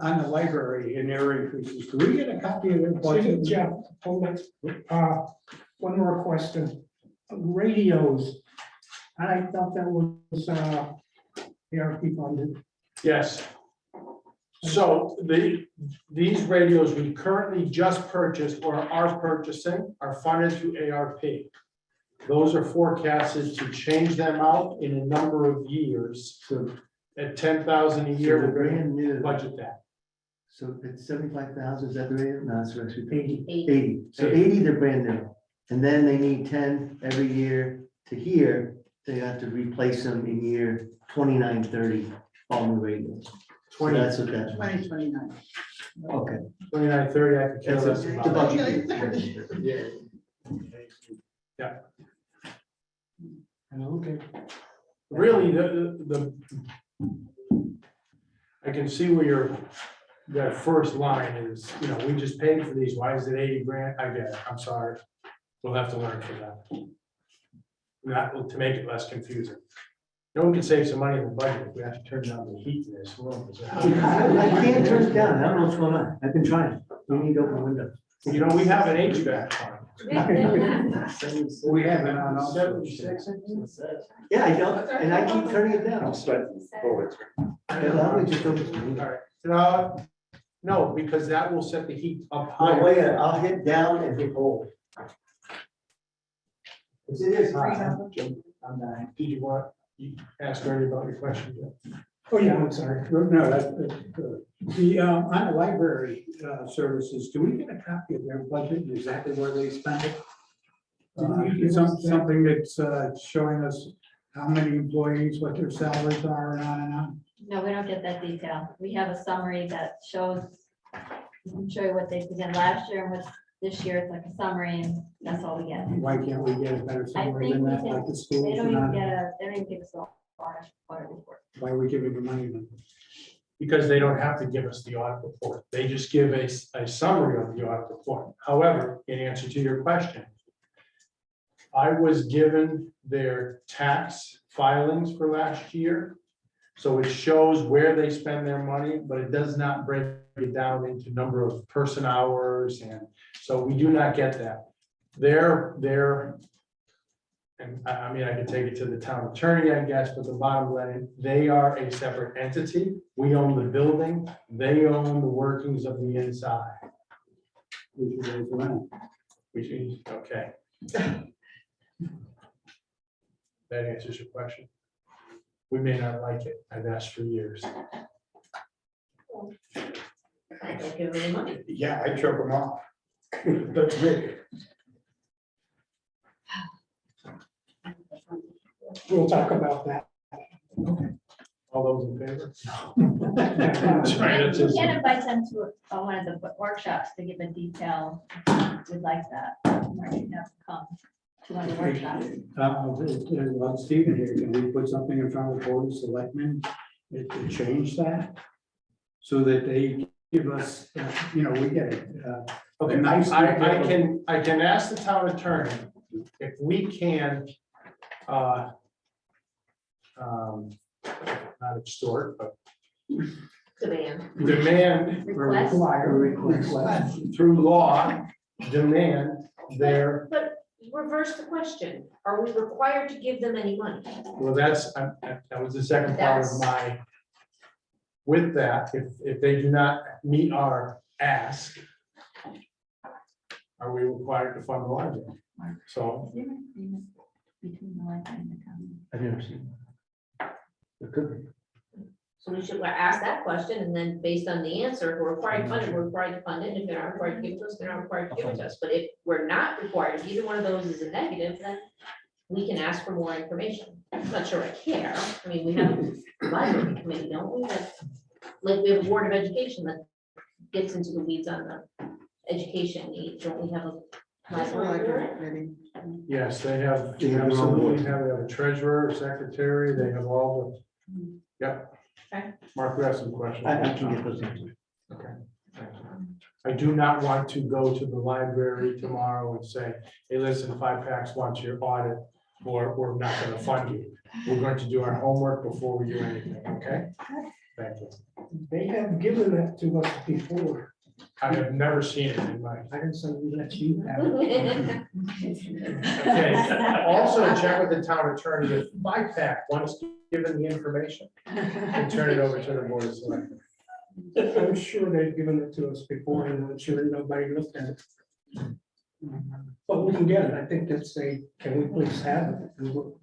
On the library and their increases, do we get a copy of their budget? Jeff, hold on. One more question. Radios. I thought that was ARP funded. Yes. So these radios we currently just purchased or are purchasing are funded through ARP. Those are forecasted to change them out in a number of years. so. At 10,000 a year, So we're going brand new. to budget that. So it's 75,000, is that the rate? No, it's actually 80. 80. So 80, they're brand new. And then they need 10 every year to here. They have to replace them in year 29, 30, all new radios. So 20, that's what that. 2029. Okay. 29, 30, I could care That's less the about. budget. Yeah. Okay. Really, I can see where that first line is, we just paid for these, why is it 80 grand? I get it, I'm sorry. We'll have to learn from that. Not to make it less confusing. No one can save some money in the budget if we have to turn down the heat in this room. I can't turn it down. I don't know what's going on. I've been trying. We need to open the window. We have an HVAC fund. We have it on also. 76. Yeah, I know, and I keep turning it down. I'm sweating bullets. Yeah, let me just open the window. All right. No, because that will set the heat up Oh, higher. wait, I'll hit down and hit hold. Because it is hot. I'm dying. Did you ask Ernie about your question? Jeff? Oh, yeah, I'm sorry. No, that's good. On the library services, do we get a copy of their budget, exactly where they spend it? Something that's showing us how many employees, what their salaries are, and on and on? No, we don't get that detail. We have a summary that shows, we can show you what they began last year and what this year, it's like a summary, and that's all we get. Why can't we get a better summary think than we that, can- like the They schools? don't and even on? they don't even give us the audit report. Why are we giving the money then? Because they don't have to give us the audit report. They just give a summary of the audit report. However, in answer to your question, I was given their tax filings for last year. So it shows where they spend their money, but it does not break it down into number of person hours, and so we do not get that. And I mean, I could take it to the town attorney, I guess, but the bottom line, they are a separate entity. We own the building, they own the workings of the inside, We should raise the rent. which is, okay. That answers your question. We may not like it, I've asked for years. I don't give them any money. Yeah, I choke them off. But Rick, We'll talk about that. All those in favor? You Right, it's just- can invite them to one of the workshops to give a detail. We'd like that. Or you have to come to one of the workshops. well, Stephen here, can we put something in front of the board of selectmen to change that? So that they give us, we get it. Okay, Nice I can ask the town attorney if we can, not extort, but demand Request. Request. through law, demand their, But reverse the question, are we required to give them any money? well, that was the second part of my, with that, if they do not meet our ask, are we required to fund the library? So, Between the library and the town. I've never seen that. It could be. So we should ask that question, and then based on the answer, if we're required to fund it, we're required to fund it, if they're not required to give it to us, they're not required to give it to us, but if we're not required, either one of those is a negative, then we can ask for more information. I'm not sure I care, I mean, we have a library committee, don't we, like, we have a board of education that gets into the weeds on the education needs, don't we have a library? yes, they have, They have their own absolutely board. have a treasurer, secretary, they have all the, yep. Okay. Mark, we have some questions. I can get those answers. Okay, thank you. I do not want to go to the library tomorrow and say, hey, listen, FiPAC wants your audit, or we're not gonna fund you. We're going to do our homework before we do anything, okay? Thank you. They have given that to us before. I have never seen it in my, I didn't say we let you have it. okay. Also check with the town attorney if FiPAC wants to give them the information and turn it over to the board of selectmen. I'm sure they've given it to us before, and I'm sure nobody looked at it. But we can get it. I think that's a, can we please have it? And we'll-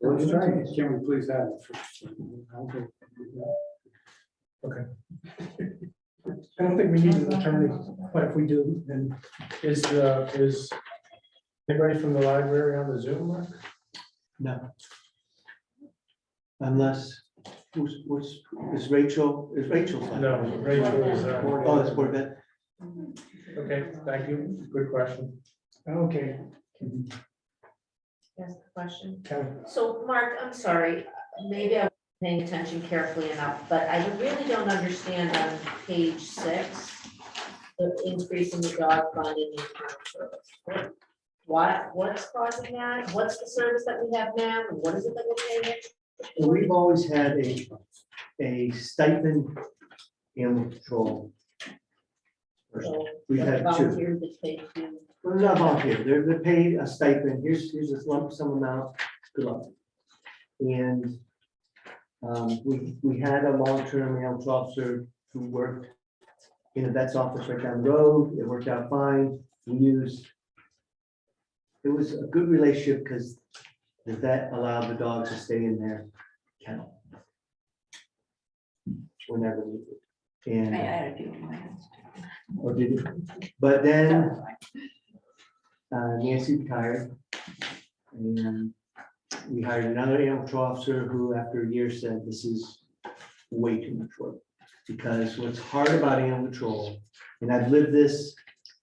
Let's try it. Can we please have it first? Okay. I don't think we need an attorney, but if we do, then Is anybody from the library on the Zoom, Mark? No. Unless, is Rachel's? on? No, Rachel is, Oh, that's Board of Ed. okay, thank you, good question. okay. Ask the question. Kelly. So, Mark, I'm sorry, maybe I wasn't paying attention carefully enough, but I really don't understand on page 6, the increase in the dog fund and the internal service. What's causing that? What's the service that we have now? And what is it that we're paying? We've always had a stipend animal control. person. So, We've had two. volunteers that pay to. Well, they're not volunteer, they're paid a stipend, here's this lump sum amount, good luck. And we had a long-term health officer who worked in a vet's office right down the road, it worked out fine, it was a good relationship because the vet allowed the dog to stay in their kennel. Whenever needed. I And, had a few in my house. or did it, but then Nancy retired. And We hired another animal control officer who, after a year, said this is way too much work. Because what's hard about animal control, and I've lived this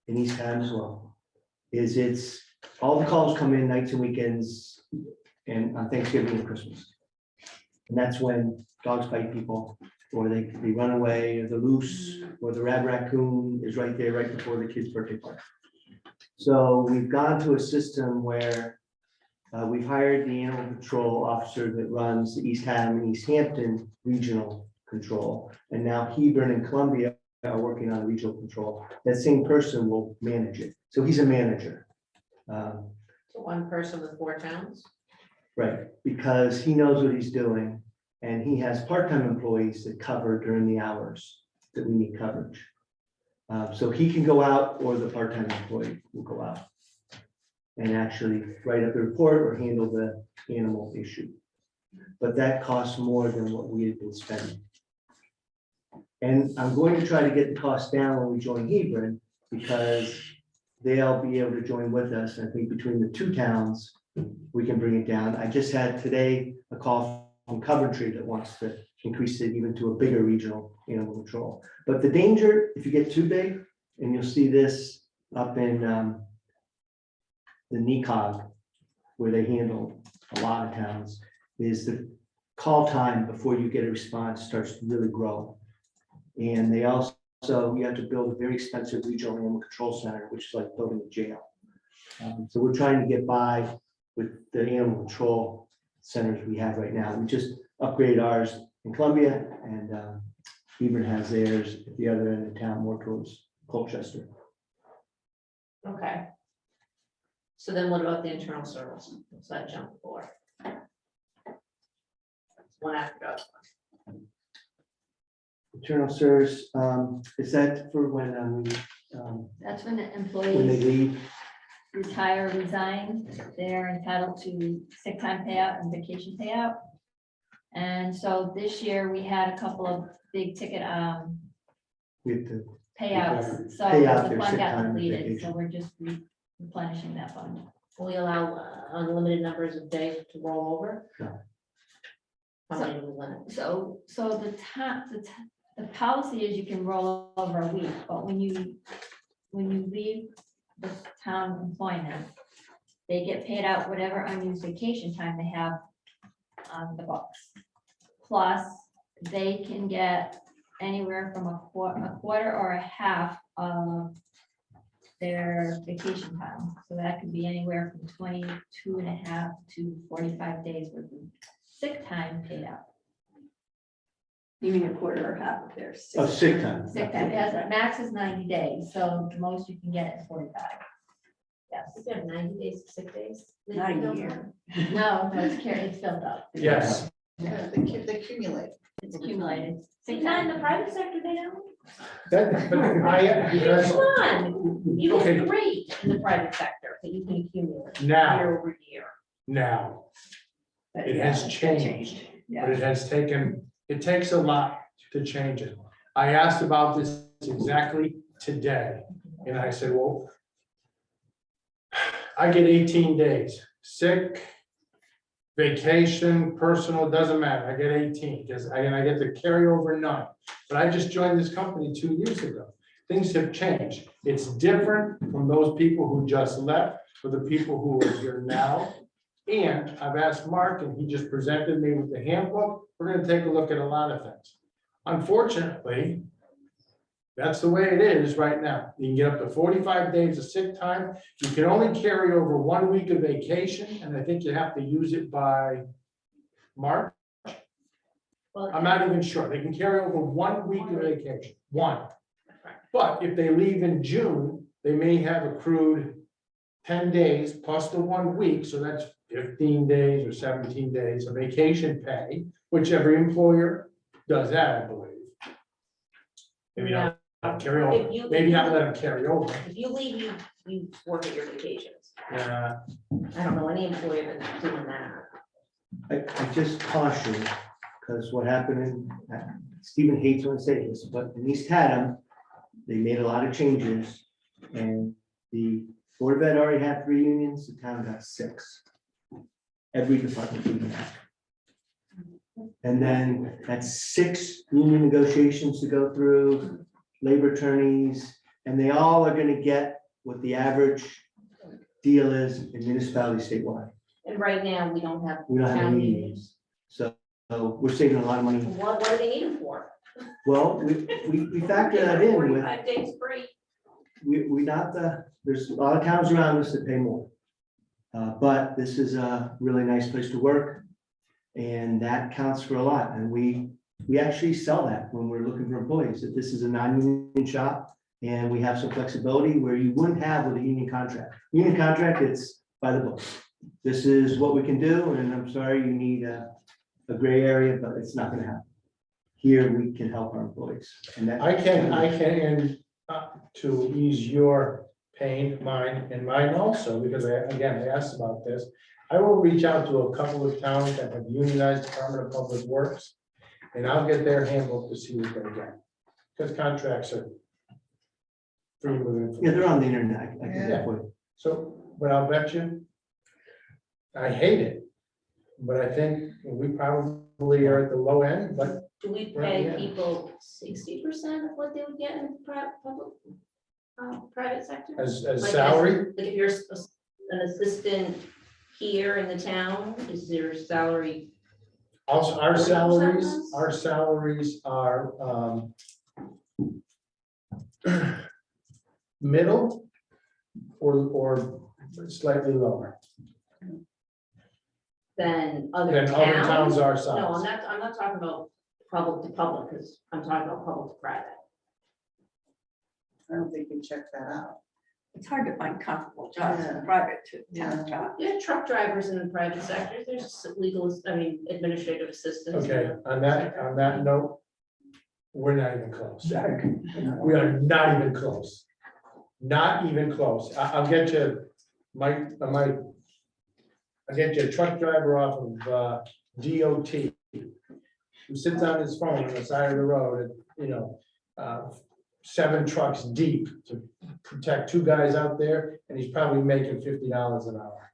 in East Hampton as well, is it's, all the calls come in nights and weekends and on Thanksgiving and Christmas. And that's when dogs bite people, or they run away, or they're loose, or the raccoon is right there, right before the kid's birthday party. So we've gone to a system where we've hired the animal control officer that runs the East Hampton and East Hampton regional control. And now Hebron and Columbia are working on regional control. That same person will manage it. So he's a manager. So one person with 4 towns? Right, because he knows what he's doing and he has part-time employees that cover during the hours that we need coverage. So he can go out, or the part-time employee will go out and actually write up the report or handle the animal issue. But that costs more than what we had been spending. And I'm going to try to get the cost down when we join Hebron, because they'll be able to join with us. I think between the 2 towns, we can bring it down. I just had today a call from Coventry that wants to increase it even to a bigger regional animal control. But the danger, if you get too big, and you'll see this up in the NECOG, where they handle a lot of towns, is the call time before you get a response starts to really grow. And they also, you have to build a very expensive regional animal control center, which is like building a jail. So we're trying to get by with the animal control centers we have right now. We just upgraded ours in Columbia, and Hebron has theirs at the other end of town, more towards Colchester. Okay. So then what about the internal service? What's that jump for? One after the other. Internal service, is that for when That's when the they employees leave? retire, resign, they're entitled to sick time payout and vacation payout. And so this year we had a couple of big ticket We have to, payouts, so Pay out the their fund sick got time and depleted, vacation. so we're just replenishing that fund. Will we allow unlimited numbers of days to roll over? No. How many do we limit? So the policy is you can roll over a week, but when you leave the town employment, they get paid out whatever unused vacation time they have on the books. Plus, they can get anywhere from a quarter or a half of their vacation time. So that could be anywhere from 22 and a half to 45 days worth of sick time paid out. You mean a quarter or half of their oh, sick time. Sick time, yes, the max is 90 days, so the most you can get is 45. Yes, If you have 90 days of sick days. then Not you a don't year. know. no, it's filled up. Yes, They accumulate. It's accumulated. Sick Not in the time. private sector, they don't. that, but I, Come because on, you Okay. get great in the private sector that you can accumulate now, year over year. now, But it yeah, has that changed. but Yeah. it has taken, it takes a lot to change it. I asked about this exactly today, and I said, well, I get 18 days, sick, vacation, personal, doesn't matter, I get 18, because I get to carry over none. But I just joined this company 2 years ago. Things have changed. It's different from those people who just left, for the people who are here now. And I've asked Mark, and he just presented me with the handbook. We're gonna take a look at a lot of things. Unfortunately, that's the way it is right now. You can get up to 45 days of sick time. You can only carry over 1 week of vacation, and I think you have to use it by March. Well, I'm not even sure. They can carry over 1 week of vacation, one. But if they leave in June, they may have accrued 10 days plus the 1 week, so that's 15 days or 17 days of vacation pay, which every employer does that, I believe. Maybe not carry If over, you- maybe not let them carry over. If you leave, you work at your vacations. Yeah, I don't know any employer that's doing that. I just caution, because what happened in, Stephen hates when I say this, but in East Haddam, they made a lot of changes. And the Board of Ed already had 3 unions, the town got 6. every department. we have. And then that's 6 union negotiations to go through, labor attorneys, and they all are gonna get what the average deal is in municipalities statewide. And right now, we don't have. We don't have town any meetings. meetings. So we're saving a lot of money. What do they need them for? Well, we factor that in with, 45 days free. we not there's a lot of towns around us that pay more. But this is a really nice place to work. And that counts for a lot. And we actually sell that when we're looking for employees, that this is a non-union shop. And we have some flexibility where you wouldn't have with a union contract. Union contract, it's by the book. This is what we can do, and I'm sorry, you need a gray area, but it's not gonna happen. Here, we can help our employees. And that. I can, and to ease your pain, mine, and mine also, because I asked about this. I will reach out to a couple of towns that have unionized Department of Public Works, and I'll get their handbook to see what they get. Because contracts are free moving. Yeah, they're on the internet. I can Yeah. help with. So, but I'll bet you, I hate it, but I think we probably are at the low end, but Do we Right, pay yeah. people 60% of what they would get in the private sector? as Like salary, Like if you're an assistant here in the town, is their salary? also, our salaries are, middle or slightly lower Than other than other towns towns? our No, size. I'm not talking about public to public, because I'm talking about public to private. I don't think we checked that out. It's hard to find comfortable jobs in private to town jobs. Yeah, truck drivers in the private sector, there's administrative assistants. Okay, on that note, we're not even close. We are not even close. Not even close. I'll get you, I'll get you a truck driver off of DOT who sits on his phone on the side of the road, and, 7 trucks deep to protect 2 guys out there, and he's probably making $50 an hour.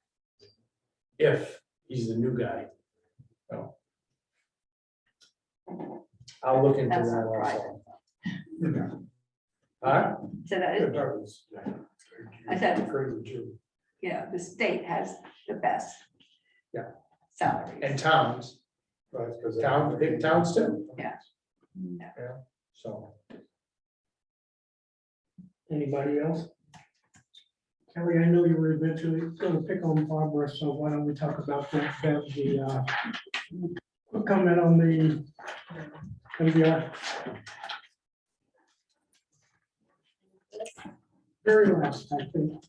If he's the new guy. So, I'll look into That's that not also. Huh? So that is, I said, the state has the best. Yeah. Salaries. And towns, big towns too. Yeah. So, Anybody else? Kelly, I know you were eventually gonna pick on Barbara, so why don't we talk about that, comment on the MDR. Very last, I think.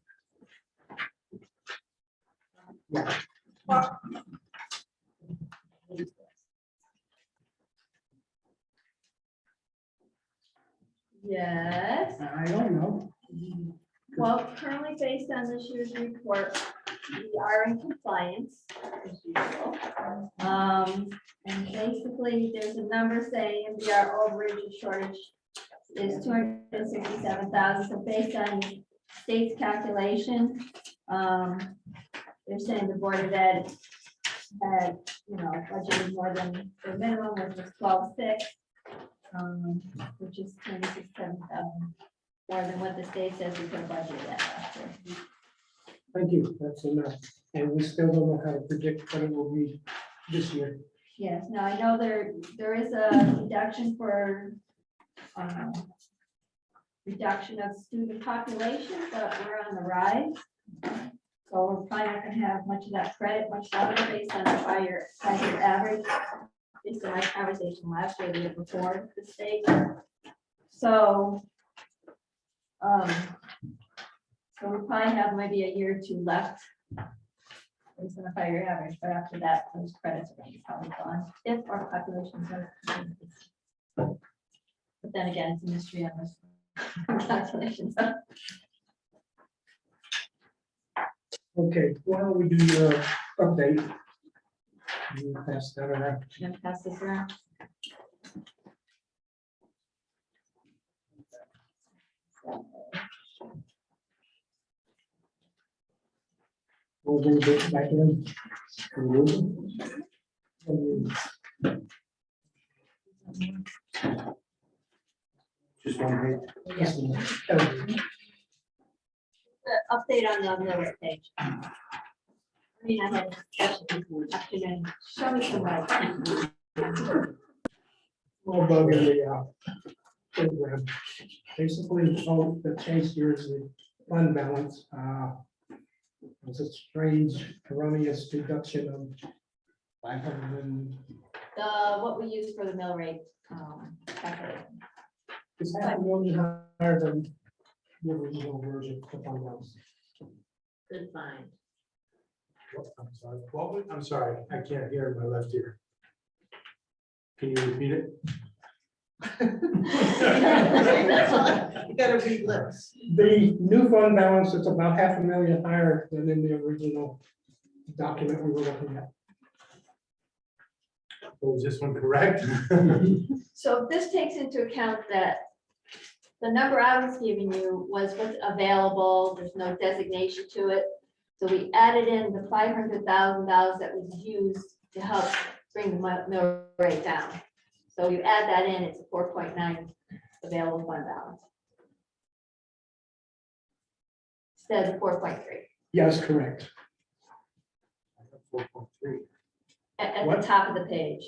Yes. I don't know. Well, currently based on this year's report, we are in compliance as usual. And basically, there's a number saying MDR overage or shortage is 267,000. So based on the state's calculation, they're saying the Board of Ed had, budgeted more than the minimum, which was 12.6, which is 267,000. More than what the state says we could budget at last year. Thank you, that's enough. And we still don't know how to predict what it will be this year. Yes, now I know there is a reduction for reduction of student population, but we're on the rise. So we're probably not gonna have much of that credit much longer based on the 5-year average. Based on my conversation last year, the year before the state. So we probably have maybe a year or 2 left. Based on the 5-year average, but after that, those credits are going to be probably gone if our population does. But then again, it's a mystery on this calculations. Okay, why don't we do your update? You pass that around. Gonna pass this around. We'll bring it back in. Just one page. The update on the middle page. I mean, I had afternoon, show me some light. Small bug in the program. Basically, all the change here is the fund balance. It's a strange erroneous deduction of 500 and What we use for the mill rate. Calculation. it's $500,000 higher than the original version of fund balance. Good find. I'm sorry, I'm sorry, I can't hear in my left ear. Can you repeat it? You gotta read lips. The new fund balance is about $500,000 higher than in the original document we were looking at. Was this one correct? So this takes into account that the number I was giving you was what's available, there's no designation to it. So we added in the $500,000 that was used to help bring the mill rate down. So you add that in, it's a 4.9 available fund balance. Instead of 4.3 Yes, correct. 4.3. at What? the top of the page.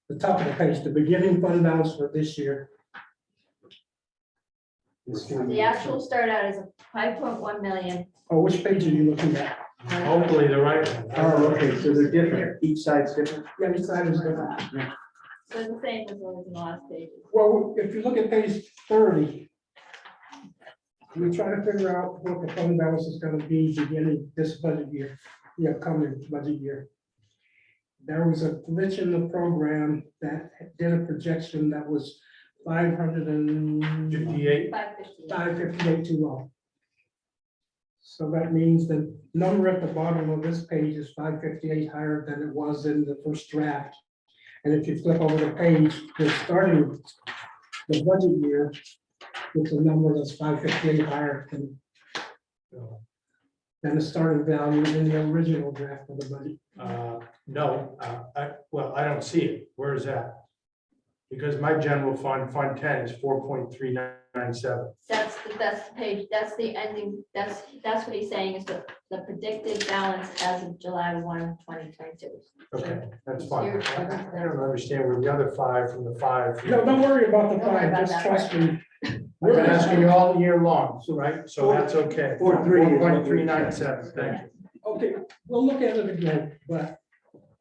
The top of the page, the beginning fund balance for this year. The actual start out is a 5.1 million. Oh, which page are you looking at? Hopefully the right one. Oh, okay, so they're different. Each side's different. Yeah, each side is different. So it's the same as what was in the last page. Well, if you look at page 30, we try to figure out what the fund balance is gonna be beginning this budget year, the upcoming budget year. There was a glitch in the program that did a projection that was 58. 550. 558 too low. So that means the number at the bottom of this page is 558 higher than it was in the first draft. And if you flip over the page, the starting, the budget year, it's a number that's 558 higher than the starting value in the original draft of the budget. No, I don't see it. Where is that? Because my general fund, Fund 10 is 4.397. That's the page, that's the ending, that's what he's saying is the predicted balance as of July 1, 2022. Okay, that's fine. I don't understand where the other 5 from the 5. No, don't worry about the Don't worry five, about just that trust me. I've been asking you all year long, so right, so that's okay. 4.3 is what we- 4.397, thank you. Okay, we'll look at it again, but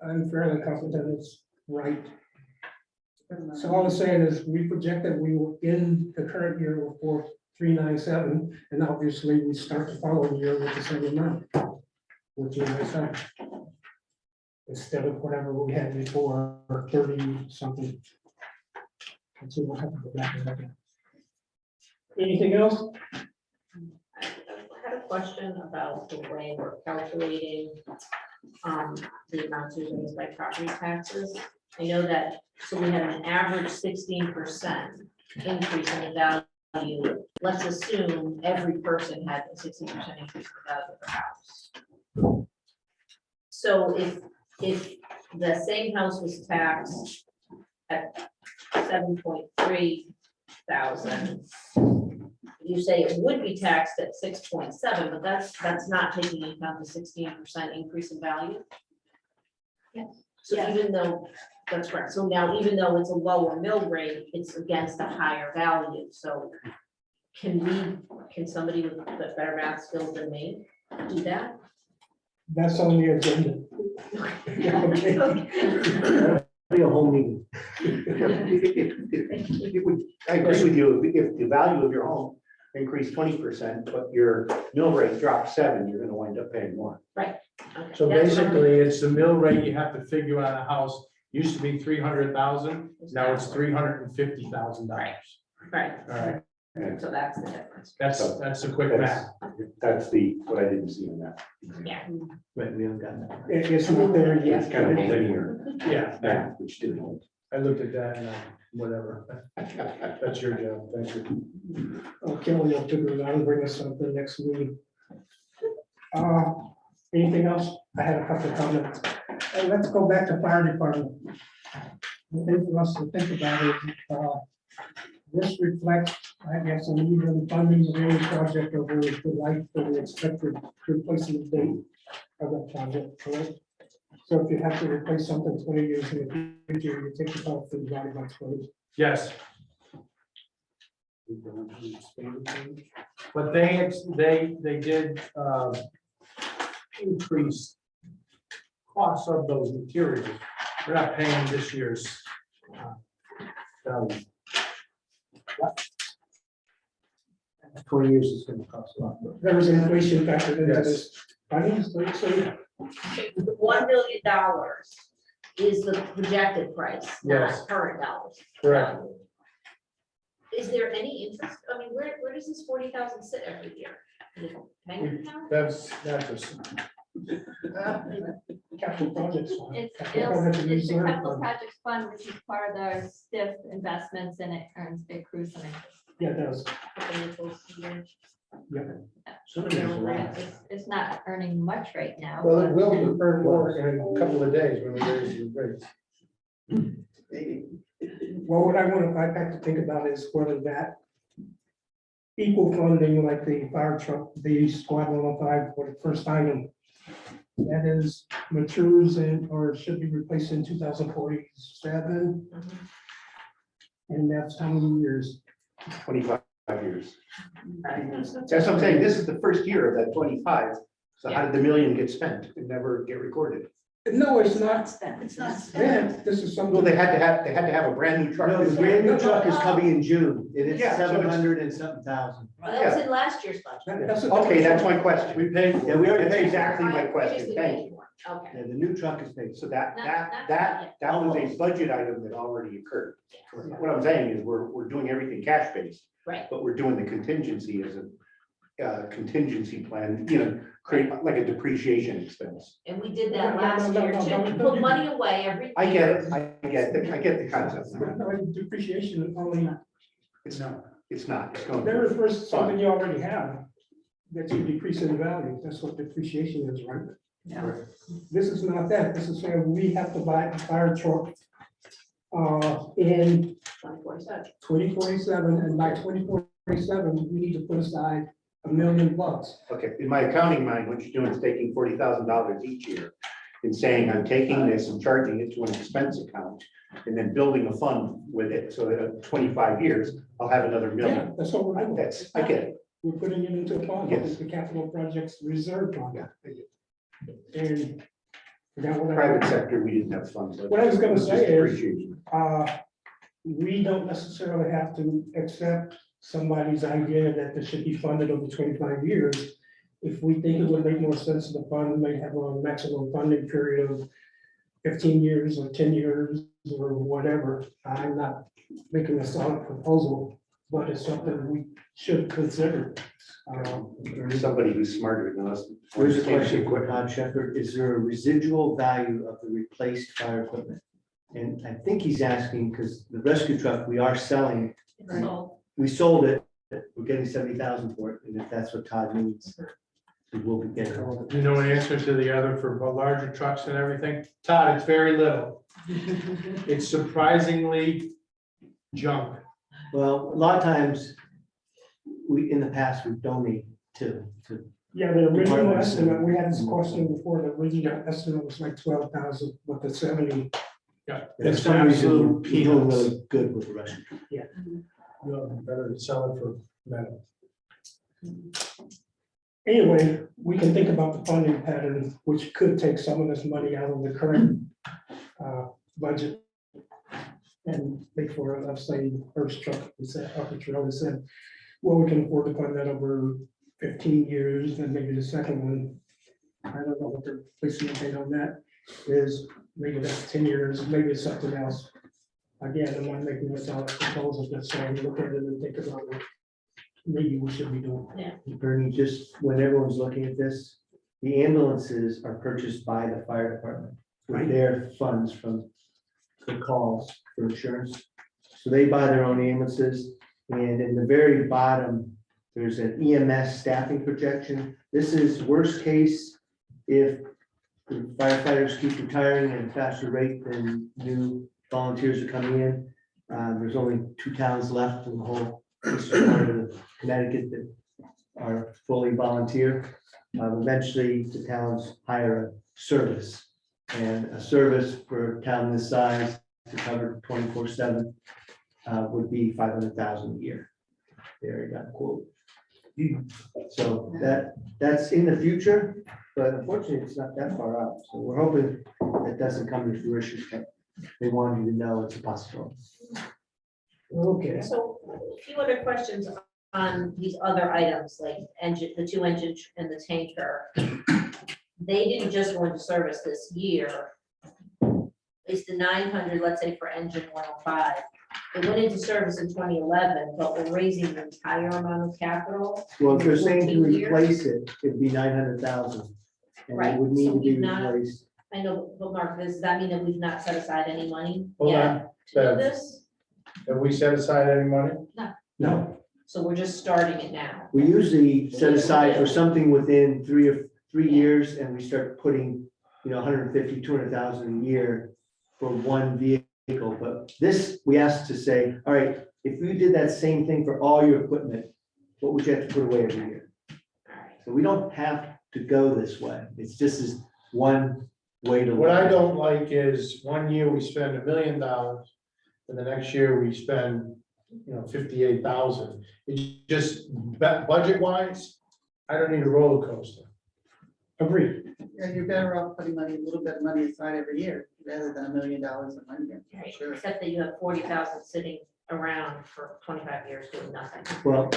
I'm fairly confident it's right. So all I'm saying is, we projected we will end the current year with 4.397, and obviously we start the following year with the same amount. With 297. Instead of whatever we had before, or 30 something. And so we'll have to go back and look at it. Anything else? I had a question about the way we're calculating the amounts raised by property taxes. I know that, so we had an average 16% increase in the value. Let's assume every person had a 16% increase in the value of their house. So if the same house was taxed at 7.3 thousand, you say it would be taxed at 6.7, but that's not taking into account the 16% increase in value. Yes. So Yes. even though, that's correct, so now even though it's a lower mill rate, it's against a higher value, so can somebody with better math skills than me do that? That's on the agenda. Be a whole meeting. I agree with you, if the value of your home increased 20%, but your mill rate dropped 7, you're gonna wind up paying more. Okay, So that's what I'm- basically, it's the mill rate you have to figure on a house. Used to be 300,000, now it's $350,000. Right, All right, so that's the difference, that's a quick math. That's what I didn't see in that. yeah. But we haven't gotten that. It's not there yet. It's kind of a linear Yeah, math, which didn't hold. I looked at that and whatever. That's your job, thank you. Okay, we'll figure it out and bring us something next week. Anything else? I had a couple of comments. Let's go back to fire department. Anything else to think about is, this reflects, I guess, an even funding of any project over the life of the expected replacement date of the project, correct? So if you have to replace something 20 years in the future, you take the out for divided by 20. Yes. But they did increase costs of those materials. We're not paying this year's value. 20 years is gonna cost a lot. There was an inflation factor into Yes. this. So $1 million is the projected price, Yes. not current dollars. Correct. Is there any interest? I mean, where does this 40,000 sit every year? In a bank account? That's just, capital projects. It's Capital projects the reserve capital fund. projects fund, which is part of their stiff investments, and it earns, it accrues some interest. Yeah, it does. It's not earning much right now. well, it but- will earn more in a couple of days when we raise the rates. Well, what I want to, I have to think about is whether that equal funding like the fire truck, the squad 105 for the first time, that is matures in, or should be replaced in 2047. And that's how many years? 25 years. That's what I'm saying, this is the first year of that 25. So how did the million get spent and never get recorded? No, it's not. It's not Yeah, spent. this is something. Well, they had to have a brand new truck. No, the brand new truck is coming in June. It is Yeah, so it's- 700 and something thousand. Well, that was in last year's budget. That's a- Okay, that's my question. We paid. Yeah, we already That's paid. exactly my Right, question, previously thank paid you. for. Okay. Yeah, the new truck is paid. So that Not was a budget item that already occurred. What I'm saying is we're doing everything cash based, Right. but we're doing the contingency as a contingency plan, create like a depreciation expense. And we did that No, last no, year no, too. no, We no, Put you- money away every. I get year. it, I get the concept. No, depreciation is only, It's not, it's going. that refers to something you already have, that you decrease in value, that's what depreciation is, right? Yeah. This is not that, this is where we have to buy a fire truck in 2047. 2047, and by 2047, we need to put aside $1 million. Okay, in my accounting mind, what you're doing is taking $40,000 each year and saying, I'm taking this and charging it to an expense account and then building a fund with it. So that in 25 years, I'll have another Yeah, million. that's what we're doing. I get it. We're putting it into a fund, Yes. it's the capital projects reserve fund. Yeah, I get And forgot what it. I- Private sector, we didn't have funds. What I was gonna It's just say is- depreciation. we don't necessarily have to accept somebody's idea that this should be funded over 25 years. If we think it would make more sense, the fund may have a maximum funding period of 15 years or 10 years or whatever. I'm not making a solid proposal, but it's something we should consider. There's somebody who's smarter than us. Here's a question for Todd Shepherd. Is there a residual value of the replaced fire equipment? And I think he's asking, because the rescue truck, we are selling, So, we sold it, we're getting 70,000 for it, and if that's what Todd means, we will be getting. it. You know, an answer to the other for larger trucks and everything, Todd, it's very little. It's surprisingly junk. Well, a lot of times, in the past, we've donated to. Yeah, the original Department. estimate, we had this question before, the original estimate was like 12,000, but the 70. Yeah. For It's some reason, absolute we're doing peanuts. really good with the rescue. Better to sell it for metal. Anyway, we can think about the funding pattern, which could take some of this money out of the current budget. And pay for, let's say, the first truck, we said, arbitrarily said, well, we can afford to fund that over 15 years, and maybe the second one, I don't know what the placement date on that is, maybe that's 10 years, maybe it's something else. Again, I'm not making a solid proposal, just saying, look at it and think about what maybe we should be doing. Bernie, just when everyone's looking at this, the ambulances are purchased by the fire department with their funds from the calls for insurance. So they buy their own ambulances, and in the very bottom, there's an EMS staffing projection. This is worst case if the firefighters keep retiring at a faster rate than new volunteers are coming in. There's only 2 towns left in the whole eastern part of Connecticut that are fully volunteer. Eventually, the towns hire a service. And a service for a town this size to cover 24/7 would be 500,000 a year. There you got a quote. So that's in the future, but unfortunately, it's not that far out. So we're hoping that doesn't come to fruition. But they want you to know it's a possibility. Okay, So a few other questions on these other items, like engine, the 2 engines and the tanker. They didn't just go into service this year. It's the 900, let's say for engine 105. It went into service in 2011, but we're raising the entire amount of capital. Well, if they're saying to 14 years. replace it, it'd be 900,000. And Right, it would need so to be we've not- replaced. I know, but Mark, does that mean that we've not set aside any money Hold yet on, to do Bev. this? Have we set aside any money? No, So we're just starting it now. we usually set aside for something within 3 years and we start putting, 150, 200,000 a year for one vehicle. But this, we asked to say, all right, if you did that same thing for all your equipment, what would you have to put away every year? So we don't have to go this way. It's just as one way to. What look I at it. don't like is 1 year we spend $1 million, and the next year we spend, 58,000. It's just budget wise, I don't need a roller coaster. agreed. Yeah, you're better off putting a little bit of money aside every year, rather than $1 million in 1 year. Right, Sure. except that you have 40,000 sitting around for 25 years doing nothing. Well,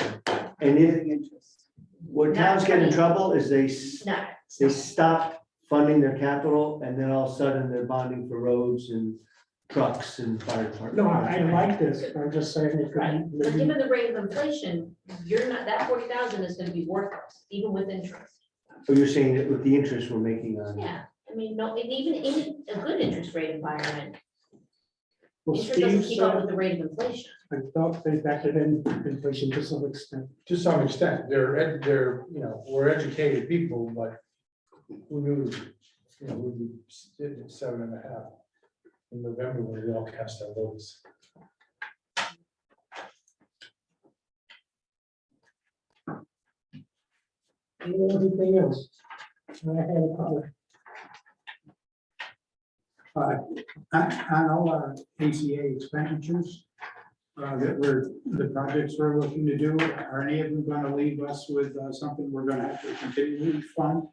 and if, Getting interest. where towns get in trouble is they stop funding their capital and then all of a sudden they're bonding for roads and trucks and fire department. No, I like this. I'm just saying it Right, could but maybe. given the rate of inflation, you're not, that 40,000 is gonna be worthless, even with interest. So you're saying that with the interest we're making on. Yeah, I mean, no, and even in a good interest rate environment, Well, interest doesn't Steve keep up said, with the rate of inflation. I thought they factored in inflation to some extent. To some extent, they're, we're educated people, but who knew, we'd be sitting at 7.5 in November when we all cast our votes. Anything else? I had a couple. On all our ACA expenditures, the projects we're looking to do, are any of them gonna leave us with something we're gonna have to continually fund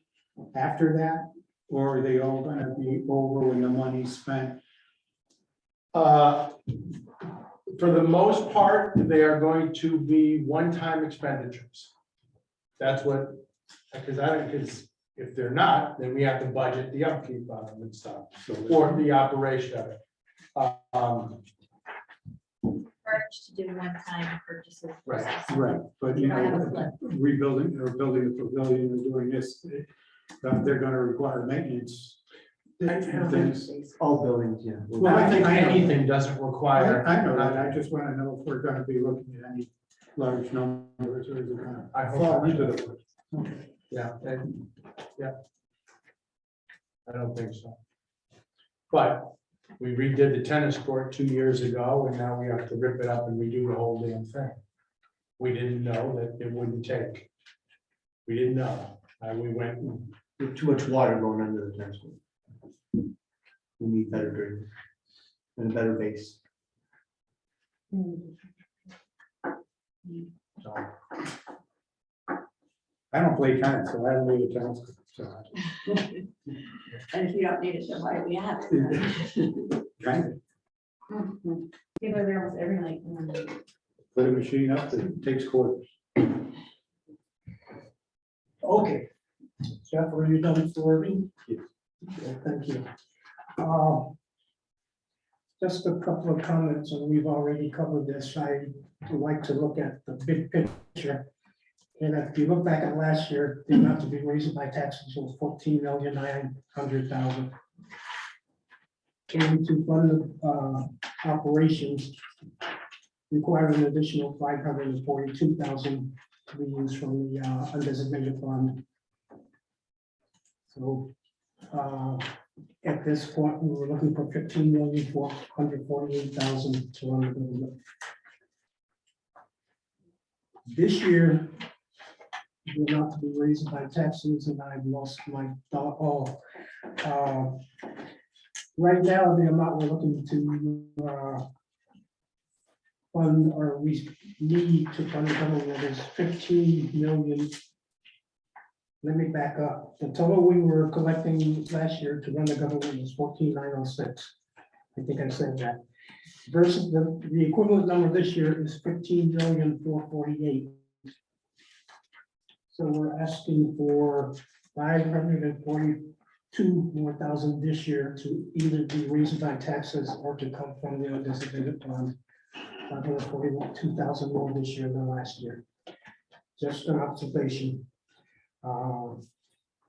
after that? Or are they all gonna be over when the money's spent? For the most part, they are going to be one-time expenditures. That's what, because if they're not, then we have to budget the upkeep on them and stuff, or the operation of it. Urge to do one-time purchases. Right. Right, but You don't have a flip. rebuilding or building a pavilion or doing this, they're gonna require maintenance. Things. All buildings, yeah. Well, I think anything doesn't require. I know that, I just wanna know if we're gonna be looking at any large numbers or is it gonna I hope fall not. into the. Okay. Yeah, yeah. I don't think so. But we redid the tennis court 2 years ago, and now we have to rip it up and redo the whole damn thing. We didn't know that it wouldn't take. We didn't know. We went, There's too much water going under the fence. We need better drainage and a better base. so, I don't play tennis, so I don't need a tennis. So. And if you don't need it, then why do we have it? Kind of People are there almost every night. put a machine up that takes quarters. Okay. Jeff, are you done for me? Yes. Okay, thank you. Just a couple of comments, and we've already covered this. I like to look at the big picture. And if you look back at last year, the amount to be raised by taxes was 14,900,000. And to fund the operations require an additional 542,000 to be used from the undesignated fund. So, at this point, we were looking for 15,448,000 to run the government. This year, we're not to be raised by taxes, and I've lost my thought. Right now, the amount we're looking to fund, or we need to fund the government is 15 million. Let me back up. The total we were collecting last year to run the government was 14,906. I think I said that. Versus the equivalent number this year is 15,448,000. So we're asking for 542 more thousand this year to either be raised by taxes or to come from the undesignated fund. 542,000 more this year than last year. Just an observation.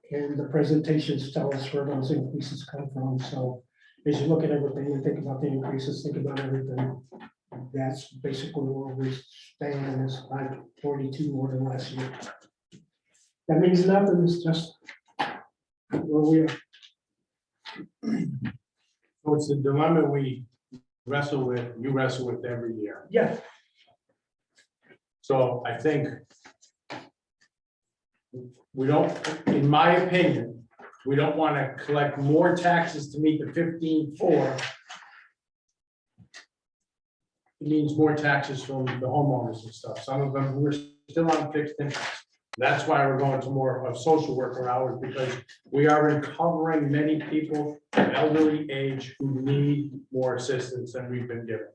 And the presentations tell us where those increases come from. So as you look at everything and think about the increases, think about everything. That's basically where we stand, is like 42 more than last year. That means nothing, it's just where we are. So it's a dilemma we wrestle with, you wrestle with every year. Yeah, So I think we don't, in my opinion, we don't want to collect more taxes to meet the 15.4. It means more taxes from the homeowners and stuff. Some of them, we're still on fixed income. That's why we're going to more of social worker hours, because we are recovering many people of elderly age who need more assistance than we've been given.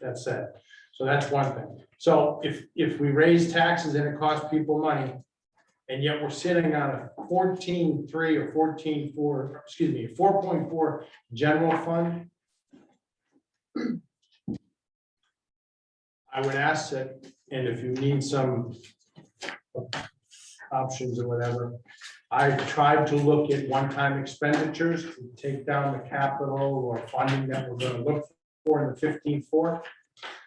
That's it. So that's one thing. So if we raise taxes and it costs people money, and yet we're sitting on a 14.3 or 14.4, excuse me, 4.4 general fund, I would ask that, and if you need some options or whatever, I've tried to look at one-time expenditures to take down the capital or funding that we're going to look for in the 15.4.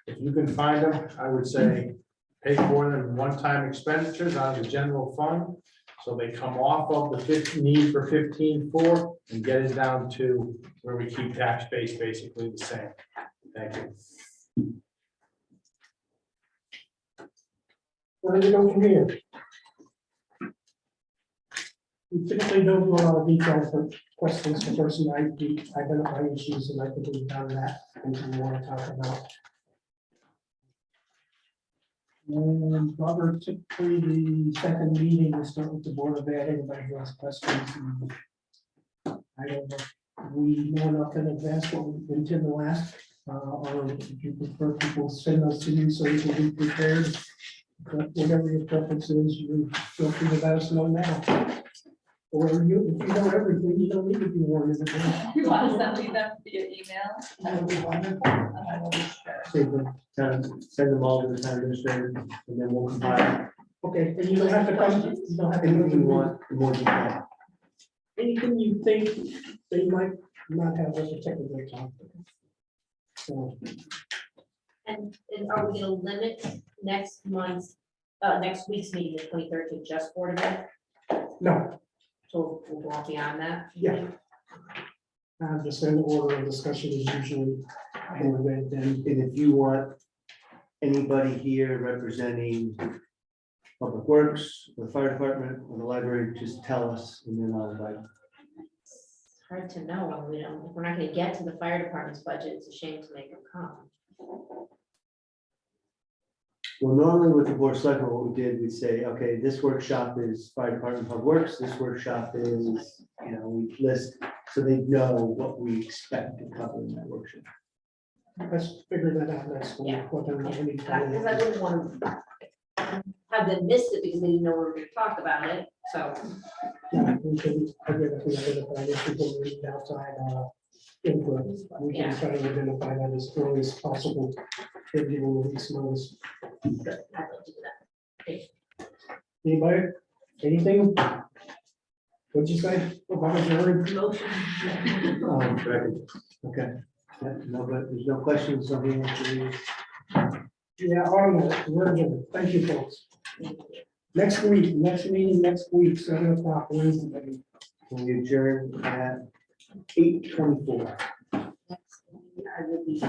If you can find them, I would say pay for them one-time expenditures out of the general fund, so they come off of the need for 15.4 and get it down to where we keep tax base basically the same. Thank you. where do we go from here? We typically don't do a lot of details for questions for person identify issues, and I think we've done that, and we want to talk about. And Robert, typically the second meeting, we start with the Board of Ed, anybody who has questions. And I don't know, we know enough in advance what we intend to ask, or if you prefer people send those to you so you can be prepared. But whatever your preference is, you feel free to let us know now. Or if you know everything, you don't need to be warned in advance. You want to send me them via email? Send them all to the town administrator, and then we'll compile Okay, and you don't have to come, you don't have to. anything you want in more detail. Anything you think they might not have as a technical talk. So, And are we gonna limit next week's meeting, the 23rd, to just Board of Ed? no, So we'll go on beyond that? yeah. The same order of discussion is usually, and then And if you want anybody here representing Public Works, the fire department, or the library, just tell us, and then I'll invite. It's hard to know when we don't, if we're not gonna get to the fire department's budget, it's a shame to make them come. Well, normally with the board of selectmen, what we did, we say, okay, this workshop is fire department, public works, this workshop is, we list, so they know what we expect to cover in that workshop. let's figure that out next week. Yeah. Whether or not we need Because I to- wouldn't want to have them miss it because they didn't know we were gonna talk about it, so. Yeah, we can, again, if we identify if we can reach outside input, we can Yeah. try to identify that as early as possible. Give you a week's notice. I'd like to do that. Anybody, anything? What'd you say? About adjourned? Motion. Okay, yeah, no, but there's no questions, something else to read. Yeah, we're adjourned. Thank you, folks. Next week, next meeting next week, 7 o'clock Wednesday. We adjourn at 8:24. I will be